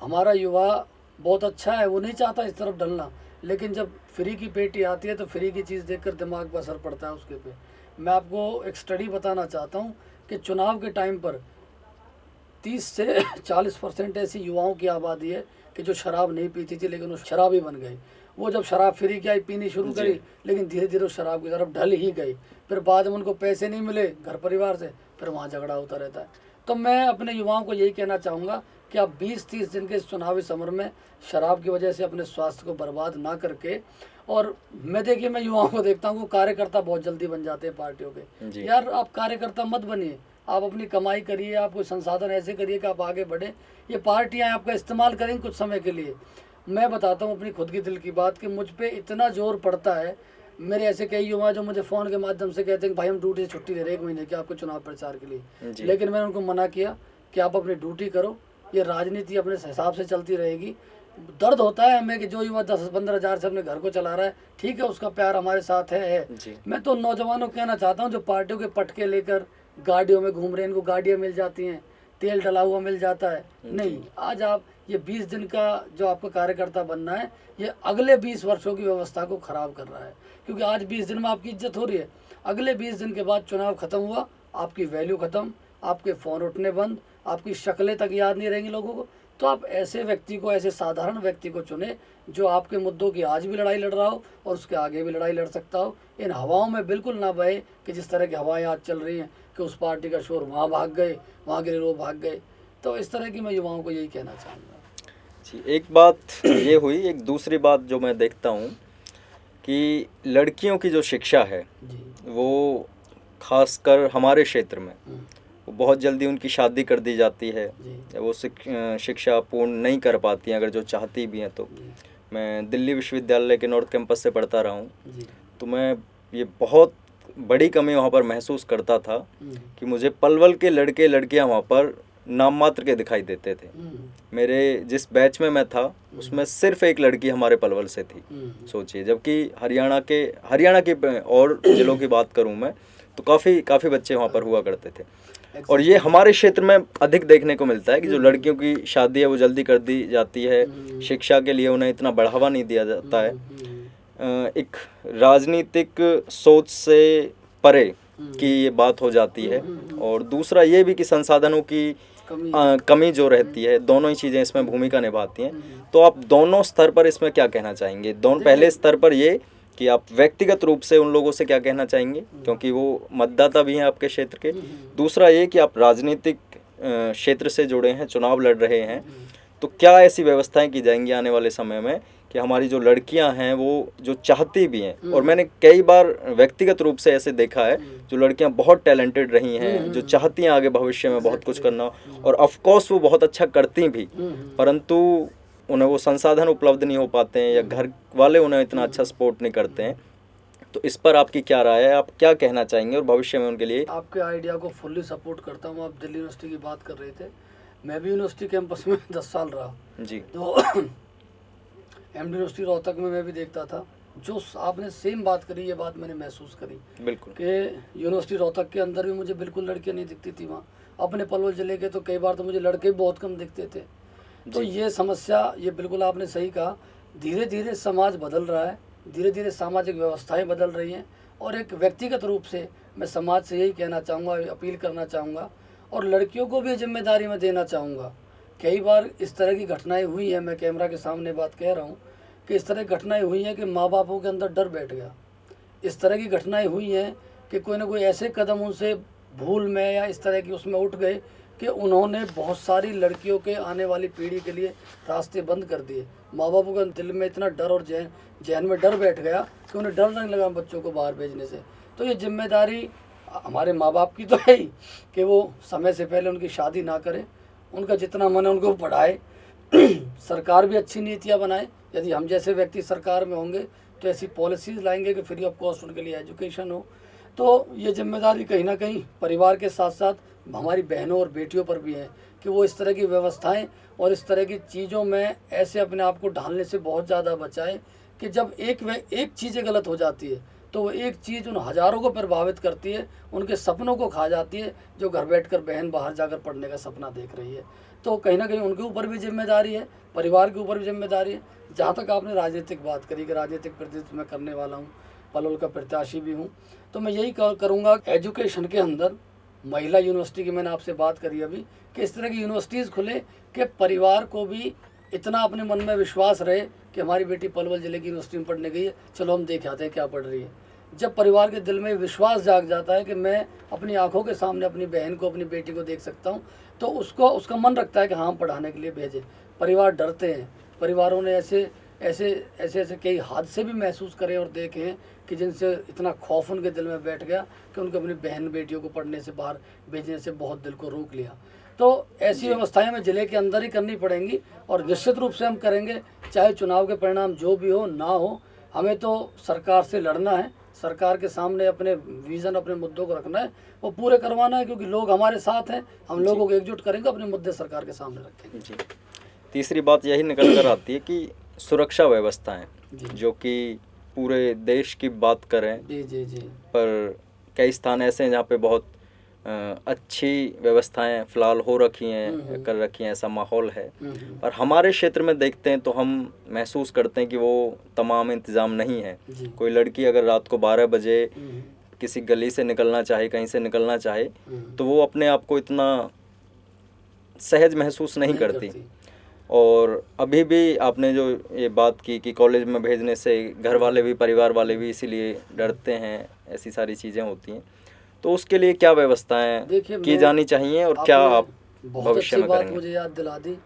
S1: हमारा युवा बहुत अच्छा है, वो नहीं चाहता इस तरफ डलना, लेकिन जब फ्री की पेटी आती है तो फ्री की चीज़ देखकर दिमाग पर असर पड़ता है उसके पे। मैं आपको एक स्टडी बताना चाहता हूँ कि चुनाव के टाइम पर 30 से 40% ऐसी युवाओं की आबादी है कि जो शराब नहीं पीती थी लेकिन वो शराबी बन गई। वो जब शराब फ्री की आई, पीनी शुरू करी, लेकिन धीरे धीरे उस शराब की तरफ ढल ही गई। फिर बाद में उनको पैसे नहीं मिले घर परिवार से, फिर वहाँ झगड़ा होता रहता है। तो मैं अपने युवाओं को यही कहना चाहूँगा कि आप 20-30 दिन के इस चुनावी समर में शराब की वजह से अपने स्वास्थ्य को बर्बाद ना करके, और मैं युवाओं को देखता हूँ, कार्यकर्ता बहुत जल्दी बन जाते हैं पार्टियों के। यार आप कार्यकर्ता मत बनिए, आप अपनी कमाई करिए, आप कोई संसाधन ऐसे करिए कि आप आगे बढ़े। ये पार्टियाँ आपका इस्तेमाल करेंगे कुछ समय के लिए। मैं बताता हूँ अपनी खुद की दिल की बात कि मुझ पर इतना जोर पड़ता है, मेरे ऐसे कई युवा जो मुझे फ़ोन के माध्यम से कहते हैं कि भाई हम ड्यूटी से छुट्टी ले रहे हैं 1 महीने की आपको चुनाव प्रचार के लिए, लेकिन मैंने उनको मना किया कि आप अपनी ड्यूटी करो, ये राजनीति अपने हिसाब से चलती रहेगी। दर्द होता है हमें कि जो युवा 10-15 हज़ार से अपने घर को चला रहा है, ठीक है, उसका प्यार हमारे साथ है। मैं तो नौजवानों को कहना चाहता हूँ जो पार्टियों के पटके लेकर गाड़ियों में घूम रहे हैं, इनको गाड़ियाँ मिल जाती हैं, तेल डला हुआ मिल जाता है, नहीं, आज आप ये 20 दिन का जो आपको कार्यकर्ता बनना है, ये अगले 20 वर्षों की व्यवस्था को खराब कर रहा है। क्योंकि आज 20 दिन में आपकी इज्जत हो रही है, अगले 20 दिन के बाद चुनाव खत्म हुआ, आपकी वैल्यू खत्म, आपके फ़ोन उठने बंद, आपकी शक्लें तक याद नहीं रहेंगी लोगों को। तो आप ऐसे व्यक्ति को, ऐसे साधारण व्यक्ति को चुने जो आपके मुद्दों की आज भी लड़ाई लड़ रहा हो और उसके आगे भी लड़ाई लड़ सकता हो। इन हवाओं में बिल्कुल ना बहे कि जिस तरह की हवाएं आज चल रही हैं कि उस पार्टी का शोर वहाँ भाग गए, वहाँ के लोग भाग गए। तो इस तरह की मैं युवाओं को यही कहना चाहूँगा।
S2: जी, एक बात ये हुई। एक दूसरी बात जो मैं देखता हूँ कि लड़कियों की जो शिक्षा है वो खासकर हमारे क्षेत्र में वो बहुत जल्दी उनकी शादी कर दी जाती है, वो शिक्षा पूर्ण नहीं कर पाती हैं अगर जो चाहती भी हैं तो। मैं दिल्ली विश्वविद्यालय के नॉर्थ कैंपस से पढ़ता रहा हूँ, तो मैं ये बहुत बड़ी कमी वहाँ पर महसूस करता था कि मुझे पलवल के लड़के लड़कियाँ वहाँ पर नाम मात्र के दिखाई देते थे। मेरे जिस बैच में मैं था उसमें सिर्फ एक लड़की हमारे पलवल से थी, सोचिए। जबकि हरियाणा के और जिलों की बात करूं मैं तो काफ़ी बच्चे वहाँ पर हुआ करते थे। और ये हमारे क्षेत्र में अधिक देखने को मिलता है कि जो लड़कियों की शादी है वो जल्दी कर दी जाती है, शिक्षा के लिए उन्हें इतना बढ़ावा नहीं दिया जाता है। एक राजनीतिक सोच से परे की ये बात हो जाती है। और दूसरा ये भी कि संसाधनों की कमी जो रहती है, दोनों ही चीज़ें इसमें भूमिका निभाती हैं। तो आप दोनों स्तर पर इसमें क्या कहना चाहेंगे? पहले स्तर पर ये कि आप व्यक्तिगत रूप से उन लोगों से क्या कहना चाहेंगे क्योंकि वो मतदाता भी हैं आपके क्षेत्र के। दूसरा ये कि आप राजनीतिक क्षेत्र से जुड़े हैं, चुनाव लड़ रहे हैं, तो क्या ऐसी व्यवस्थाएं की जाएंगी आने वाले समय में कि हमारी जो लड़कियां हैं वो जो चाहती भी हैं, और मैंने कई बार व्यक्तिगत रूप से ऐसे देखा है जो लड़कियां बहुत टैलेंटेड रही हैं, जो चाहती हैं आगे भविष्य में बहुत कुछ करना, और ऑफकोर्स वो बहुत अच्छा करती भी, परंतु उन्हें वो संसाधन उपलब्ध नहीं हो पाते हैं या घर वाले उन्हें इतना अच्छा सपोर्ट नहीं करते हैं। तो इस पर आपकी क्या राय है, आप क्या कहना चाहेंगे और भविष्य में उनके लिए?
S1: आपके आइडिया को फुल्ली सपोर्ट करता हूँ। आप दिल्ली यूनिवर्सिटी की बात कर रहे थे, मैं भी यूनिवर्सिटी कैंपस में 10 साल रहा जी। तो एमडी यूनिवर्सिटी रोहतक में मैं भी देखता था, जो आपने सेम बात करी, ये बात मैंने महसूस करी
S2: बिल्कुल
S1: कि यूनिवर्सिटी रोहतक के अंदर भी मुझे बिल्कुल लड़कियाँ नहीं दिखती थी वहाँ। अपने पलवल जिले के तो कई बार तो मुझे लड़के बहुत कम दिखते थे। तो ये समस्या, ये बिल्कुल आपने सही कहा, धीरे धीरे समाज बदल रहा है, धीरे धीरे सामाजिक व्यवस्थाएं बदल रही हैं। और एक व्यक्तिगत रूप से मैं समाज से यही कहना चाहूँगा, अपील करना चाहूँगा, और लड़कियों को भी जिम्मेदारी में देना चाहूँगा। कई बार इस तरह की घटनाएं हुई हैं, मैं कैमरा के सामने बात कह रहा हूँ कि इस तरह की घटनाएं हुई हैं कि माँ बापों के अंदर डर बैठ गया। इस तरह की घटनाएं हुई हैं कि कोई ना कोई ऐसे कदम उनसे भूल में या इस तरह की उसमें उठ गए कि उन्होंने बहुत सारी लड़कियों के आने वाली पीढ़ी के लिए रास्ते बंद कर दिए। माँ बापों के दिल में इतना डर और जहन में डर बैठ गया कि उन्हें डर नहीं लगा बच्चों को बाहर भेजने से। तो ये जिम्मेदारी हमारे माँ बाप की तो है ही कि वो समय से पहले उनकी शादी ना करें, उनका जितना मन है उनको पढ़ाए। सरकार भी अच्छी नीतियाँ बनाए। यदि हम जैसे व्यक्ति सरकार में होंगे तो ऐसी पॉलिसीज़ लाएंगे कि फ्री ऑफ कॉस्ट उनके लिए एजुकेशन हो। तो ये जिम्मेदारी कहीं ना कहीं परिवार के साथ साथ हमारी बहनों और बेटियों पर भी है कि वो इस तरह की व्यवस्थाएं और इस तरह की चीज़ों में ऐसे अपने आप को ढालने से बहुत ज़्यादा बचाएं कि जब एक चीज़ें गलत हो जाती है तो वो एक चीज़ उन हज़ारों को प्रभावित करती है, उनके सपनों को खा जाती है, जो घर बैठकर बहन बाहर जाकर पढ़ने का सपना देख रही है। तो कहीं ना कहीं उनके ऊपर भी जिम्मेदारी है, परिवार के ऊपर भी जिम्मेदारी है। जहाँ तक आपने राजनीतिक बात करी कि राजनीतिक प्रतिनिधित्व मैं करने वाला हूँ, पलवल का प्रत्याशी भी हूँ, तो मैं यही करूँगा एजुकेशन के अंदर महिला यूनिवर्सिटी की मैंने आपसे बात करी अभी कि इस तरह की यूनिवर्सिटीज़ खुले कि परिवार को भी इतना अपने मन में विश्वास रहे कि हमारी बेटी पलवल ज़िले की यूनिवर्सिटी में पढ़ने गई है, चलो हम देख आते हैं क्या पढ़ रही है। जब परिवार के दिल में विश्वास जाग जाता है कि मैं अपनी आंखों के सामने अपनी बहन को, अपनी बेटी को देख सकता हूँ, तो उसका मन रखता है कि हाँ हम पढ़ाने के लिए भेजें। परिवार डरते हैं, परिवारों ने ऐसे ऐसे कई हादसे भी महसूस करे और देखे हैं कि जिनसे इतना खौफ उनके दिल में बैठ गया कि उनको अपनी बहन बेटियों को पढ़ने से बाहर भेजने से बहुत दिल को रोक लिया। तो ऐसी व्यवस्थाएं हमें ज़िले के अंदर ही करनी पड़ेंगी और निश्चित रूप से हम करेंगे, चाहे चुनाव के परिणाम जो भी हो ना हो। हमें तो सरकार से लड़ना है, सरकार के सामने अपने विज़न, अपने मुद्दों को रखना है, वो पूरे करवाना है, क्योंकि लोग हमारे साथ हैं। हम लोगों को एकजुट करेंगे, अपने मुद्दे सरकार के सामने रखेंगे।
S2: जी। तीसरी बात यही निकल कर आती है कि सुरक्षा व्यवस्थाएं, जो कि पूरे देश की बात करें,
S1: जी,
S2: पर कई स्थान ऐसे हैं जहाँ पे बहुत अच्छी व्यवस्थाएं फ़िलहाल हो रखी हैं, कर रखी हैं, ऐसा माहौल है। और हमारे क्षेत्र में देखते हैं तो हम महसूस करते हैं कि वो तमाम इंतज़ाम नहीं है। कोई लड़की अगर रात को 12 बजे किसी गली से निकलना चाहे, कहीं से निकलना चाहे, तो वो अपने आप को इतना सहज महसूस नहीं करती। और अभी भी आपने जो ये बात की कि कॉलेज में भेजने से घर वाले भी, परिवार वाले भी इसीलिए डरते हैं, ऐसी सारी चीज़ें होती हैं, तो उसके लिए क्या व्यवस्थाएं की जानी चाहिए और क्या आप भविष्य में करेंगे?
S1: मुझे याद दिला दी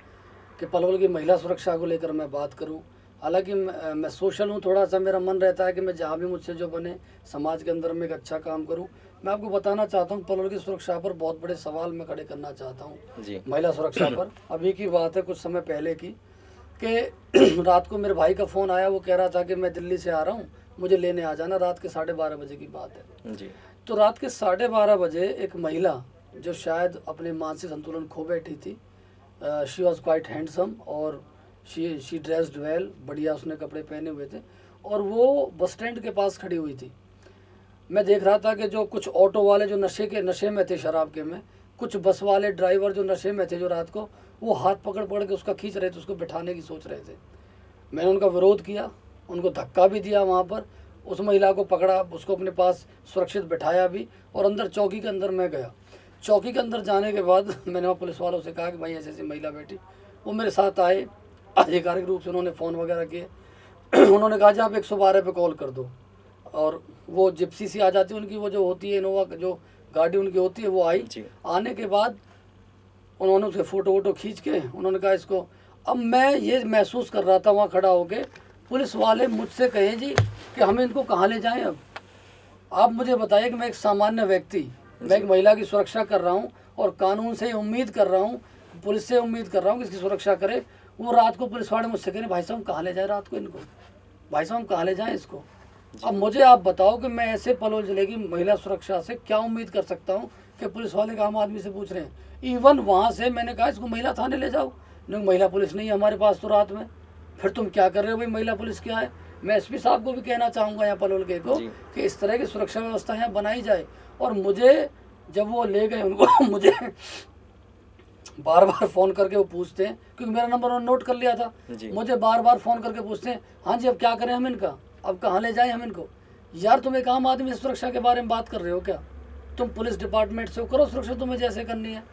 S1: कि पलवल की महिला सुरक्षा को लेकर मैं बात करूं। हालांकि मैं सोशल हूं, थोड़ा सा मेरा मन रहता है कि मैं जहां भी मुझसे जो बने समाज के अंदर में एक अच्छा काम करूं। मैं आपको बताना चाहता हूं, पलवल की सुरक्षा पर बहुत बड़े सवाल मैं खड़े करना चाहता हूं। महिला सुरक्षा पर अभी की बात है, कुछ समय पहले की, कि रात को मेरे भाई का फ़ोन आया। वो कह रहा था कि मैं दिल्ली से आ रहा हूँ, मुझे लेने आ जाना। रात के 12:30 बजे की बात है जी। तो रात के 12:30 बजे एक महिला जो शायद अपने मानसिक संतुलन खो बैठी थी, शी वॉज क्वाइट हैंडसम और शी ड्रेस्ड वेल, बढ़िया उसने कपड़े पहने हुए थे, और वो बस स्टैंड के पास खड़ी हुई थी। मैं देख रहा था कि जो कुछ ऑटो वाले जो नशे में थे, शराब के में, कुछ बस वाले ड्राइवर जो नशे में थे, जो रात को वो हाथ पकड़ के उसका खींच रहे थे, उसको बिठाने की सोच रहे थे। मैंने उनका विरोध किया, उनको धक्का भी दिया, वहाँ पर उस महिला को पकड़ा, उसको अपने पास सुरक्षित बिठाया भी, और अंदर चौकी के अंदर मैं गया। चौकी के अंदर जाने के बाद मैंने वहाँ पुलिस वालों से कहा कि भाई ऐसी ऐसी महिला बैठी। वो मेरे साथ आए, आधिकारिक रूप से उन्होंने फ़ोन वगैरह किए। उन्होंने कहा जी आप 112 पे कॉल कर दो, और वो जिप्सी सी आ जाती है उनकी, वो जो होती है इनोवा जो गाड़ी उनकी होती है, वो आई। आने के बाद उन्होंने उसके फ़ोटो खींच के उन्होंने कहा इसको। अब मैं ये महसूस कर रहा था वहाँ खड़ा होके, पुलिस वाले मुझसे कहें जी कि हमें इनको कहाँ ले जाएं। अब आप मुझे बताइए कि मैं एक सामान्य व्यक्ति, मैं एक महिला की सुरक्षा कर रहा हूँ और कानून से उम्मीद कर रहा हूँ, पुलिस से उम्मीद कर रहा हूँ कि इसकी सुरक्षा करे। वो रात को पुलिस वाले मुझसे कहें भाई साहब हम कहाँ ले जाएं रात को इनको, भाई साहब हम कहाँ ले जाएं इसको। अब मुझे आप बताओ कि मैं ऐसे पलवल जिले की महिला सुरक्षा से क्या उम्मीद कर सकता हूँ कि पुलिस वाले आम आदमी से पूछ रहे हैं। इवन वहाँ से मैंने कहा इसको महिला थाने ले जाओ, नहीं महिला पुलिस नहीं है हमारे पास तो रात में, फिर तुम क्या कर रहे हो भाई, महिला पुलिस क्या है। मैं एसपी साहब को भी कहना चाहूँगा यहाँ पलवल के को कि इस तरह की सुरक्षा व्यवस्था यहाँ बनाई जाए। और मुझे जब वो ले गए उनको मुझे बार बार फ़ोन करके वो पूछते हैं, क्योंकि मेरा नंबर उन्होंने नोट कर लिया था, मुझे बार बार फ़ोन करके पूछते हैं हाँ जी अब क्या करें हम इनका, अब कहाँ ले जाएं हम इनको। यार तुम एक आम आदमी सुरक्षा के बारे में बात कर रहे हो क्या, तुम पुलिस डिपार्टमेंट से करो सुरक्षा तुम्हें जैसे करनी है।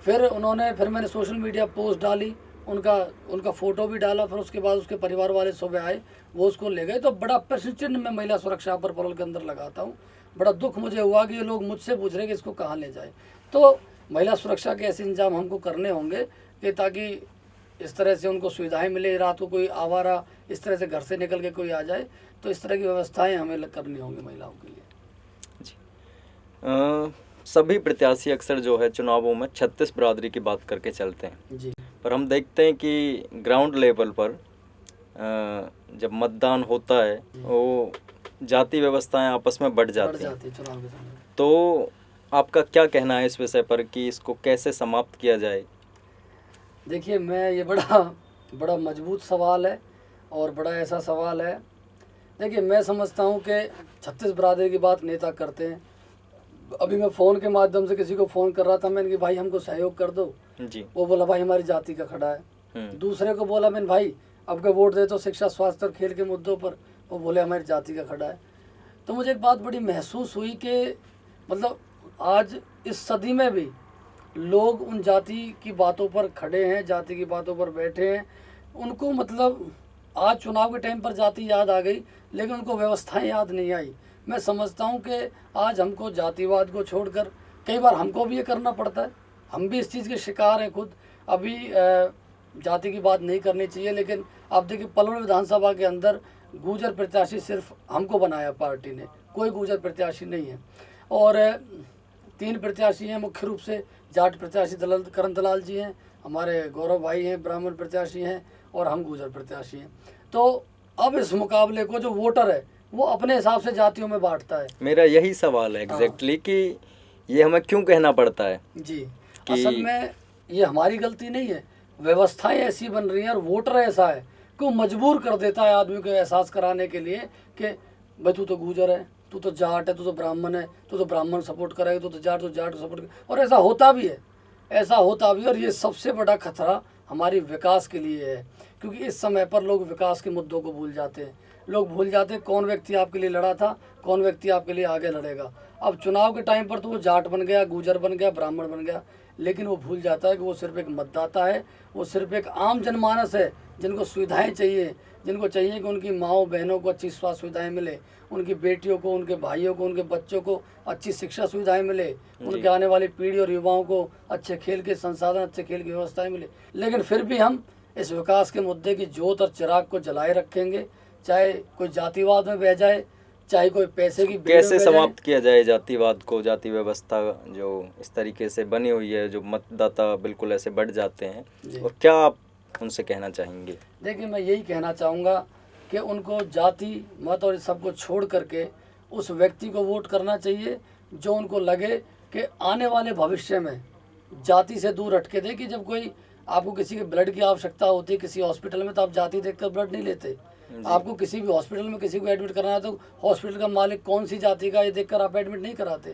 S1: फिर मैंने सोशल मीडिया पोस्ट डाली, उनका फ़ोटो भी डाला, फिर उसके बाद उसके परिवार वाले सुबह आए, वो उसको ले गए। तो बड़ा प्रश्न चिन्ह मैं महिला सुरक्षा पर पलवल के अंदर लगाता हूँ। बड़ा दुख मुझे हुआ कि ये लोग मुझसे पूछ रहे हैं कि इसको कहाँ ले जाए। तो महिला सुरक्षा के ऐसे इंतजाम हमको करने होंगे कि ताकि इस तरह से उनको सुविधाएं मिले, रात को कोई आवारा इस तरह से घर से निकल के कोई आ जाए, तो इस तरह की व्यवस्थाएं हमें करनी होंगी महिलाओं के लिए
S2: जी। सभी प्रत्याशी अक्सर जो है चुनावों में 36 बिरादरी की बात करके चलते हैं
S1: जी,
S2: पर हम देखते हैं कि ग्राउंड लेवल पर जब मतदान होता है वो जाति व्यवस्थाएं आपस में बढ़ जाती हैं।
S1: चुनाव के समय।
S2: तो आपका क्या कहना है इस विषय पर कि इसको कैसे समाप्त किया जाए?
S1: देखिए मैं ये बड़ा मजबूत सवाल है और बड़ा ऐसा सवाल है। देखिए मैं समझता हूँ कि 36 बिरादरी की बात नेता करते हैं। अभी मैं फ़ोन के माध्यम से किसी को फ़ोन कर रहा था, मैंने कि भाई हमको सहयोग कर दो जी। वो बोला भाई हमारी जाति का खड़ा है। दूसरे को बोला मैंने भाई आपका वोट दे तो शिक्षा, स्वास्थ्य और खेल के मुद्दों पर, वो बोले हमारी जाति का खड़ा है। तो मुझे एक बात बड़ी महसूस हुई कि मतलब आज इस सदी में भी लोग उन जाति की बातों पर खड़े हैं, जाति की बातों पर बैठे हैं। उनको मतलब आज चुनाव के टाइम पर जाति याद आ गई, लेकिन उनको व्यवस्थाएं याद नहीं आई। मैं समझता हूँ कि आज हमको जातिवाद को छोड़कर, कई बार हमको भी ये करना पड़ता है, हम भी इस चीज़ के शिकार हैं खुद। अभी जाति की बात नहीं करनी चाहिए, लेकिन आप देखिए पलवल विधानसभा के अंदर गुर्जर प्रत्याशी सिर्फ हमको बनाया पार्टी ने, कोई गुर्जर प्रत्याशी नहीं है। और 3 प्रत्याशी हैं मुख्य रूप से, जाट प्रत्याशी करण दलाल जी हैं, हमारे गौरव भाई हैं, ब्राह्मण प्रत्याशी हैं, और हम गुर्जर प्रत्याशी हैं। तो अब इस मुकाबले को जो वोटर है वो अपने हिसाब से जातियों में बांटता है।
S2: मेरा यही सवाल है एग्जैक्टली कि ये हमें क्यों कहना पड़ता है
S1: जी असल में ये हमारी गलती नहीं है, व्यवस्थाएं ऐसी बन रही हैं और वोटर ऐसा है कि वो मजबूर कर देता है आदमी को एहसास कराने के लिए कि भाई तू तो गुर्जर है, तू तो जाट है, तू तो ब्राह्मण है, तू तो ब्राह्मण सपोर्ट करेगा, तू तो जाट सपोर्ट करेगा। और ऐसा होता भी है, ऐसा होता भी है। और ये सबसे बड़ा खतरा हमारी विकास के लिए है, क्योंकि इस समय पर लोग विकास के मुद्दों को भूल जाते हैं। लोग भूल जाते हैं कौन व्यक्ति आपके लिए लड़ा था, कौन व्यक्ति आपके लिए आगे लड़ेगा। अब चुनाव के टाइम पर तो वो जाट बन गया, गुर्जर बन गया, ब्राह्मण बन गया, लेकिन वो भूल जाता है कि वो सिर्फ एक मतदाता है, वो सिर्फ एक आम जनमानस है जिनको सुविधाएं चाहिए, जिनको चाहिए कि उनकी माँओं बहनों को अच्छी स्वास्थ्य सुविधाएं मिले, उनकी बेटियों को, उनके भाइयों को, उनके बच्चों को अच्छी शिक्षा सुविधाएं मिले, उनके आने वाली पीढ़ी और युवाओं को अच्छे खेल के संसाधन, अच्छे खेल की व्यवस्थाएं मिले। लेकिन फिर भी हम इस विकास के मुद्दे की जोत और चिराग को जलाए रखेंगे, चाहे कोई जातिवाद में बह जाए, चाहे कोई पैसे की
S2: कैसे समाप्त किया जाए जातिवाद को, जाति व्यवस्था जो इस तरीके से बनी हुई है, जो मतदाता बिल्कुल ऐसे बढ़ जाते हैं, और क्या आप उनसे कहना चाहेंगे?
S1: देखिए मैं यही कहना चाहूँगा कि उनको जाति मत और सबको छोड़ करके उस व्यक्ति को वोट करना चाहिए जो उनको लगे कि आने वाले भविष्य में जाति से दूर हटके दे। कि जब कोई आपको किसी के ब्लड की आवश्यकता होती है किसी हॉस्पिटल में, तो आप जाति देखकर ब्लड नहीं लेते। आपको किसी भी हॉस्पिटल में किसी को एडमिट कराना है तो हॉस्पिटल का मालिक कौन सी जाति का ये देखकर आप एडमिट नहीं कराते।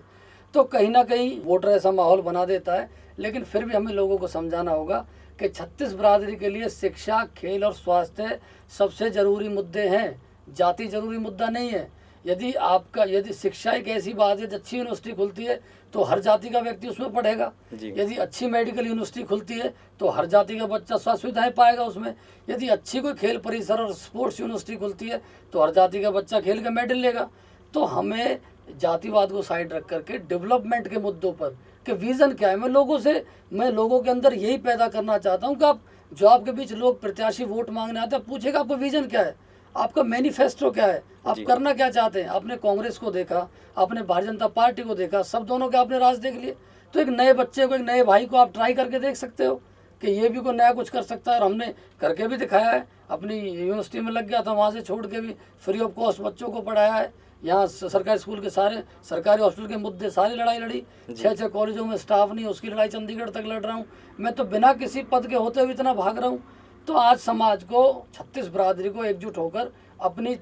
S1: तो कहीं ना कहीं वोटर ऐसा माहौल बना देता है। लेकिन फिर भी हमें लोगों को समझाना होगा कि 36 बिरादरी के लिए शिक्षा, खेल और स्वास्थ्य सबसे ज़रूरी मुद्दे हैं, जाति ज़रूरी मुद्दा नहीं है। यदि शिक्षा एक ऐसी बात है, अच्छी यूनिवर्सिटी खुलती है तो हर जाति का व्यक्ति उसमें पढ़ेगा। यदि अच्छी मेडिकल यूनिवर्सिटी खुलती है तो हर जाति का बच्चा स्वास्थ्य सुविधाएं पाएगा उसमें। यदि अच्छी कोई खेल परिसर और स्पोर्ट्स यूनिवर्सिटी खुलती है तो हर जाति का बच्चा खेल का मेडल लेगा। तो हमें जातिवाद को साइड रख करके डेवलपमेंट के मुद्दों पर कि विज़न क्या है, मैं लोगों के अंदर यही पैदा करना चाहता हूँ कि आप जो आपके बीच लोग प्रत्याशी वोट मांगने आते हैं, पूछेगा आपका विज़न क्या है, आपका मैनिफेस्टो क्या है, आप करना क्या चाहते हैं। आपने कांग्रेस को देखा, आपने भारतीय जनता पार्टी को देखा, सब दोनों के आपने राज देख लिए। तो एक नए बच्चे को, एक नए भाई को आप ट्राई करके देख सकते हो कि ये भी कोई नया कुछ कर सकता है। और हमने करके भी दिखाया है। अपनी यूनिवर्सिटी में लग गया था, वहाँ से छोड़ के भी फ्री ऑफ कॉस्ट बच्चों को पढ़ाया है। यहाँ सरकारी स्कूल के सारे, सरकारी हॉस्पिटल के मुद्दे सारी लड़ाई लड़ी। 6 कॉलेजों में स्टाफ नहीं, उसकी लड़ाई चंडीगढ़ तक लड़ रहा हूँ मैं, तो बिना किसी पद के होते हुए इतना भाग रहा हूँ। तो आज समाज को, 36 बिरादरी को एकजुट होकर अपनी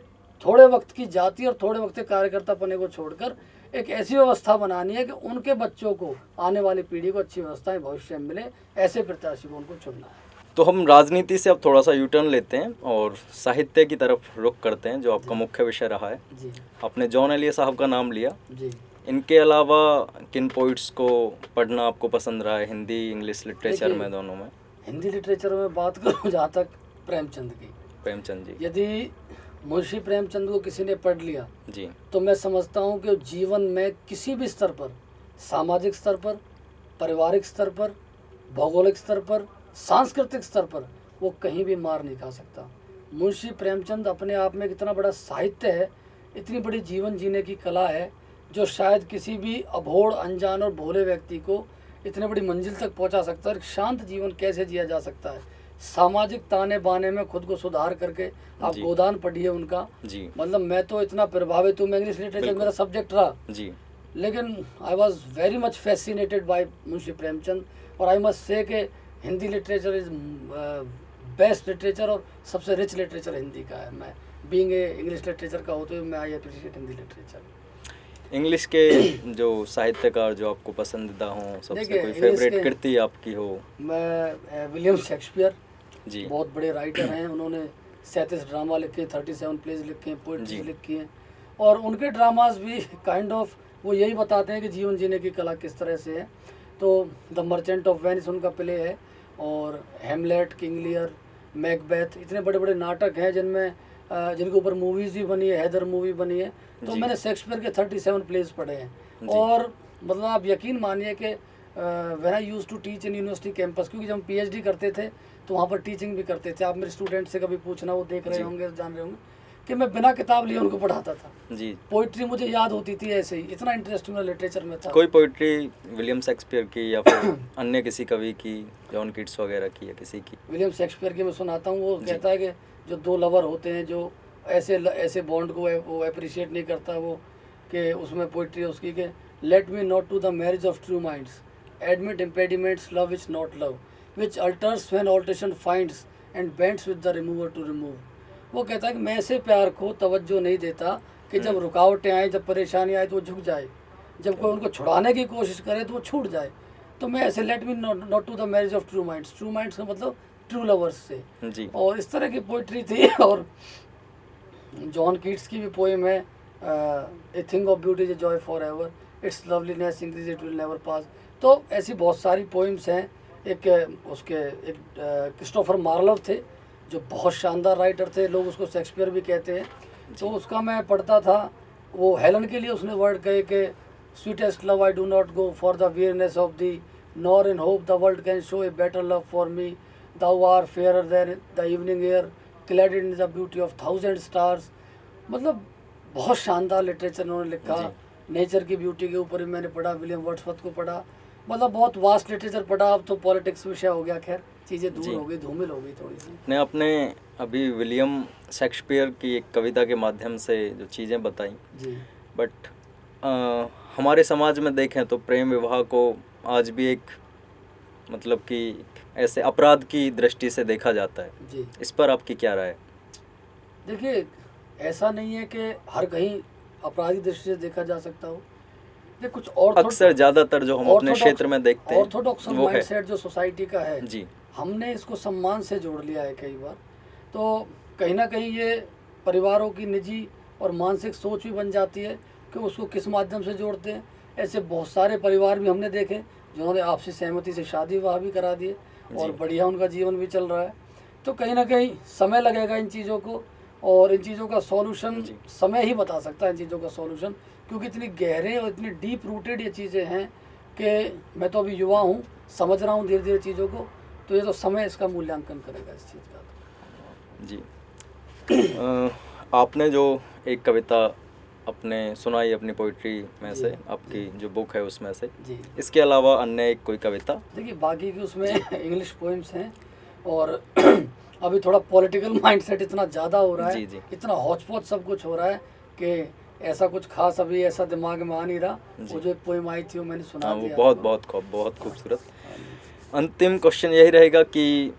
S1: थोड़े वक्त की जाति और थोड़े वक्त के कार्यकर्ता पने को छोड़कर एक ऐसी व्यवस्था बनानी है कि उनके बच्चों को, आने वाली पीढ़ी को अच्छी व्यवस्थाएं भविष्य में मिले, ऐसे प्रत्याशी को उनको चुनना है।
S2: तो हम राजनीति से अब थोड़ा सा यूटर्न लेते हैं और साहित्य की तरफ रुख करते हैं, जो आपका मुख्य विषय रहा है।
S1: जी।
S2: आपने जॉन एलिया साहब का नाम लिया
S1: जी।
S2: इनके अलावा किन पोइट्स को पढ़ना आपको पसंद रहा है, हिंदी इंग्लिश लिटरेचर में, दोनों में?
S1: हिंदी लिटरेचर में बात करूँ जहाँ तक प्रेमचंद की,
S2: प्रेमचंद जी,
S1: यदि मुंशी प्रेमचंद को किसी ने पढ़ लिया
S2: जी,
S1: तो मैं समझता हूँ कि जीवन में किसी भी स्तर पर, सामाजिक स्तर पर, पारिवारिक स्तर पर, भौगोलिक स्तर पर, सांस्कृतिक स्तर पर वो कहीं भी मार नहीं खा सकता। मुंशी प्रेमचंद अपने आप में कितना बड़ा साहित्य है, इतनी बड़ी जीवन जीने की कला है, जो शायद किसी भी अभोड़, अनजान और भोले व्यक्ति को इतने बड़ी मंजिल तक पहुंचा सकता है। एक शांत जीवन कैसे जिया जा सकता है, सामाजिक ताने बाने में खुद को सुधार करके। आप गोदान पढ़िए उनका जी। मतलब मैं तो इतना प्रभावित हूँ, इंग्लिश लिटरेचर मेरा सब्जेक्ट रहा जी, लेकिन आई was very much fascinated by Munshi Premchand. और आई मस्ट से कि Hindi literature is best literature और सबसे रिच लिटरेचर हिंदी का है। मैं बीइंग ए इंग्लिश लिटरेचर का होते हुए मैं I appreciate Hindi literature.
S2: English के जो साहित्यकार जो आपको पसंदीदा हो, सबसे कोई फेवरेट कृति आपकी हो?
S1: मैं विलियम शेक्सपियर
S2: जी,
S1: बहुत बड़े राइटर हैं। उन्होंने 37 ड्रामा लिखे, 37 प्लेज लिखे हैं, पोइट्री लिखी हैं। और उनके ड्रामास भी काइंड ऑफ वो यही बताते हैं कि जीवन जीने की कला किस तरह से है। तो द मर्चेंट ऑफ वेनिस उनका प्ले है, और हेमलेट, किंग लियर, मैकबेथ, इतने बड़े बड़े नाटक हैं जिनमें जिनके ऊपर मूवीज़ भी बनी है, हैदर मूवी बनी है। तो
S2: जी।
S1: मैंने शेक्सपियर के 37 प्लेस पढ़े हैं।
S2: जी।
S1: और मतलब आप यकीन मानिए कि when I used to teach in university campus, क्योंकि जब हम पीएचडी करते थे तो वहाँ पर टीचिंग भी करते थे। आप मेरे स्टूडेंट से कभी पूछना, वो देख रहे
S2: जी।
S1: होंगे, जान रहे होंगे कि मैं बिना किताब लिए उनको पढ़ाता था।
S2: जी।
S1: पोइट्री मुझे याद होती थी ऐसे ही, इतना इंटरेस्ट मेरा लिटरेचर में था।
S2: कोई पोइट्री विलियम शेक्सपियर की या फिर अन्य किसी कवि की, जॉन कीट्स वगैरह की या किसी की?
S1: विलियम शेक्सपियर की मैं सुनाता हूँ। वो
S2: जी।
S1: कहता है कि जो दो लवर होते हैं, जो ऐसे बॉन्ड को वो अप्रिशिएट नहीं करता, वो कि उसमें पोइट्री है उसकी कि let me not to the marriage of true minds admit impediments love is not love which alters when alteration finds and bends with the remover to remove. वो कहता है कि मैं ऐसे प्यार को तवज्जो नहीं देता कि जब रुकावटें आए, जब परेशानी आए तो वो झुक जाए, जब कोई उनको छुड़ाने की कोशिश करे तो वो छूट जाए। तो मैं ऐसे let me not to the marriage of true minds, true minds का मतलब ट्रू लवर्स से।
S2: जी।
S1: और इस तरह की पोइट्री थी। और जॉन कीट्स की भी पोएम है, a thing of beauty is a joy for ever, it's loveliness increase it will never पास। तो ऐसी बहुत सारी पोइम्स हैं। एक क्रिस्टोफर मार्लोव थे जो बहुत शानदार राइटर थे, लोग उसको शेक्सपियर भी कहते हैं। तो उसका मैं पढ़ता था। वो हेलन के लिए उसने वर्ड कहे कि sweetest love I do not go for the weariness of thee nor in hope the world can show a better love for me, thou art fairer than the evening air, clad in the beauty of thousand stars। मतलब बहुत शानदार literature उन्होंने लिखा। Nature की beauty के ऊपर भी मैंने पढ़ा, विलियम वर्ड्सवर्थ को पढ़ा, मतलब बहुत वास्ट लिटरेचर पढ़ा। अब तो पॉलिटिक्स विषय हो गया, खैर चीज़ें दूर हो गई, धूमिल हो गई थोड़ी सी।
S2: ने आपने अभी विलियम शेक्सपियर की एक कविता के माध्यम से जो चीज़ें बताई,
S1: जी।
S2: बट हमारे समाज में देखें तो प्रेम विवाह को आज भी एक मतलब कि ऐसे अपराध की दृष्टि से देखा जाता है।
S1: जी।
S2: इस पर आपकी क्या राय है?
S1: देखिए, ऐसा नहीं है कि हर कहीं अपराधी दृष्टि से देखा जा सकता हो। देखिए, कुछ और
S2: अक्सर ज़्यादातर जो हम अपने क्षेत्र में देखते हैं
S1: ऑर्थोडॉक्स
S2: वो है।
S1: माइंडसेट जो सोसाइटी का है,
S2: जी।
S1: हमने इसको सम्मान से जोड़ लिया है कई बार। तो कहीं ना कहीं ये परिवारों की निजी और मानसिक सोच भी बन जाती है कि उसको किस माध्यम से जोड़ते हैं। ऐसे बहुत सारे परिवार भी हमने देखे जिन्होंने आपसी सहमति से शादी विवाह भी करा दिए और बढ़िया उनका जीवन भी चल रहा है। तो कहीं ना कहीं समय लगेगा इन चीज़ों को, और इन चीज़ों का सॉल्यूशन समय ही बता सकता है, इन चीज़ों का सॉल्यूशन, क्योंकि इतनी गहरे और इतनी डीप रूटेड ये चीज़ें हैं कि मैं तो अभी युवा हूँ, समझ रहा हूँ धीरे धीरे चीज़ों को। तो ये तो समय इसका मूल्यांकन करेगा इस चीज़ का।
S2: जी। आपने जो एक कविता अपने सुनाई अपनी पोइट्री में से, आपकी जो बुक है उसमें से,
S1: जी।
S2: इसके अलावा अन्य एक कोई कविता?
S1: देखिए, बाकी की उसमें इंग्लिश पोइम्स हैं। और अभी थोड़ा पॉलिटिकल माइंडसेट इतना ज़्यादा हो रहा है,
S2: जी।
S1: इतना हौच-पौच सब कुछ हो रहा है कि ऐसा कुछ खास अभी ऐसा दिमाग में आ नहीं रहा। वो जो एक पोइम आई थी वो मैंने सुना दिया।
S2: वो बहुत खूबसूरत। अंतिम क्वेश्चन यही रहेगा कि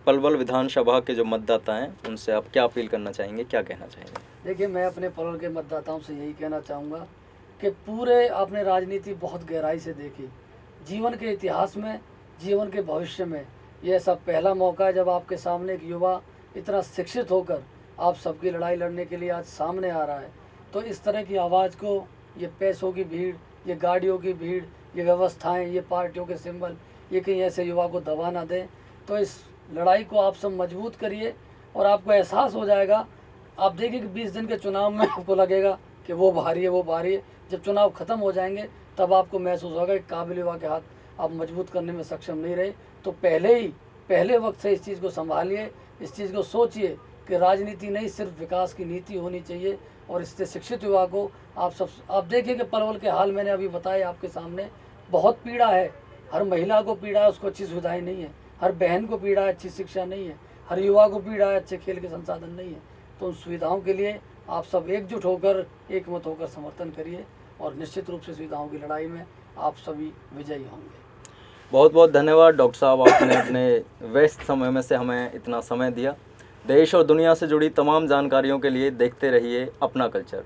S2: पलवल विधानसभा के जो मतदाता हैं उनसे आप क्या अपील करना चाहेंगे, क्या कहना चाहेंगे?
S1: देखिए, मैं अपने पलवल के मतदाताओं से यही कहना चाहूँगा कि पूरे आपने राजनीति बहुत गहराई से देखी। जीवन के इतिहास में, जीवन के भविष्य में ये ऐसा पहला मौका है जब आपके सामने एक युवा इतना शिक्षित होकर आप सबकी लड़ाई लड़ने के लिए आज सामने आ रहा है। तो इस तरह की आवाज़ को, ये पैसों की भीड़, ये गाड़ियों की भीड़, ये व्यवस्थाएं, ये पार्टियों के सिंबल, ये कहीं ऐसे युवा को दबा ना दें। तो इस लड़ाई को आप सब मजबूत करिए और आपको एहसास हो जाएगा। आप देखिए कि 20 दिन के चुनाव में आपको लगेगा कि वो भारी है, वो भारी है। जब चुनाव ख़त्म हो जाएंगे तब आपको महसूस होगा कि काबिल युवा के हाथ आप मजबूत करने में सक्षम नहीं रहे। तो पहले वक्त से इस चीज़ को संभालिए, इस चीज़ को सोचिए कि राजनीति नहीं, सिर्फ विकास की नीति होनी चाहिए। और इससे शिक्षित युवा को आप देखिए कि पलवल के हाल मैंने अभी बताया आपके सामने, बहुत पीड़ा है। हर महिला को पीड़ा है, उसको अच्छी सुविधाएं नहीं है। हर बहन को पीड़ा है, अच्छी शिक्षा नहीं है। हर युवा को पीड़ा है, अच्छे खेल के संसाधन नहीं है। तो उन सुविधाओं के लिए आप सब एकजुट होकर, एकमत होकर समर्थन करिए और निश्चित रूप से सुविधाओं की लड़ाई में आप सभी विजयी होंगे।
S2: बहुत बहुत धन्यवाद डॉक्टर साहब, आपने अपने व्यस्त समय में से हमें इतना समय दिया। देश और दुनिया से जुड़ी तमाम जानकारियों के लिए देखते रहिए अपना कल्चर।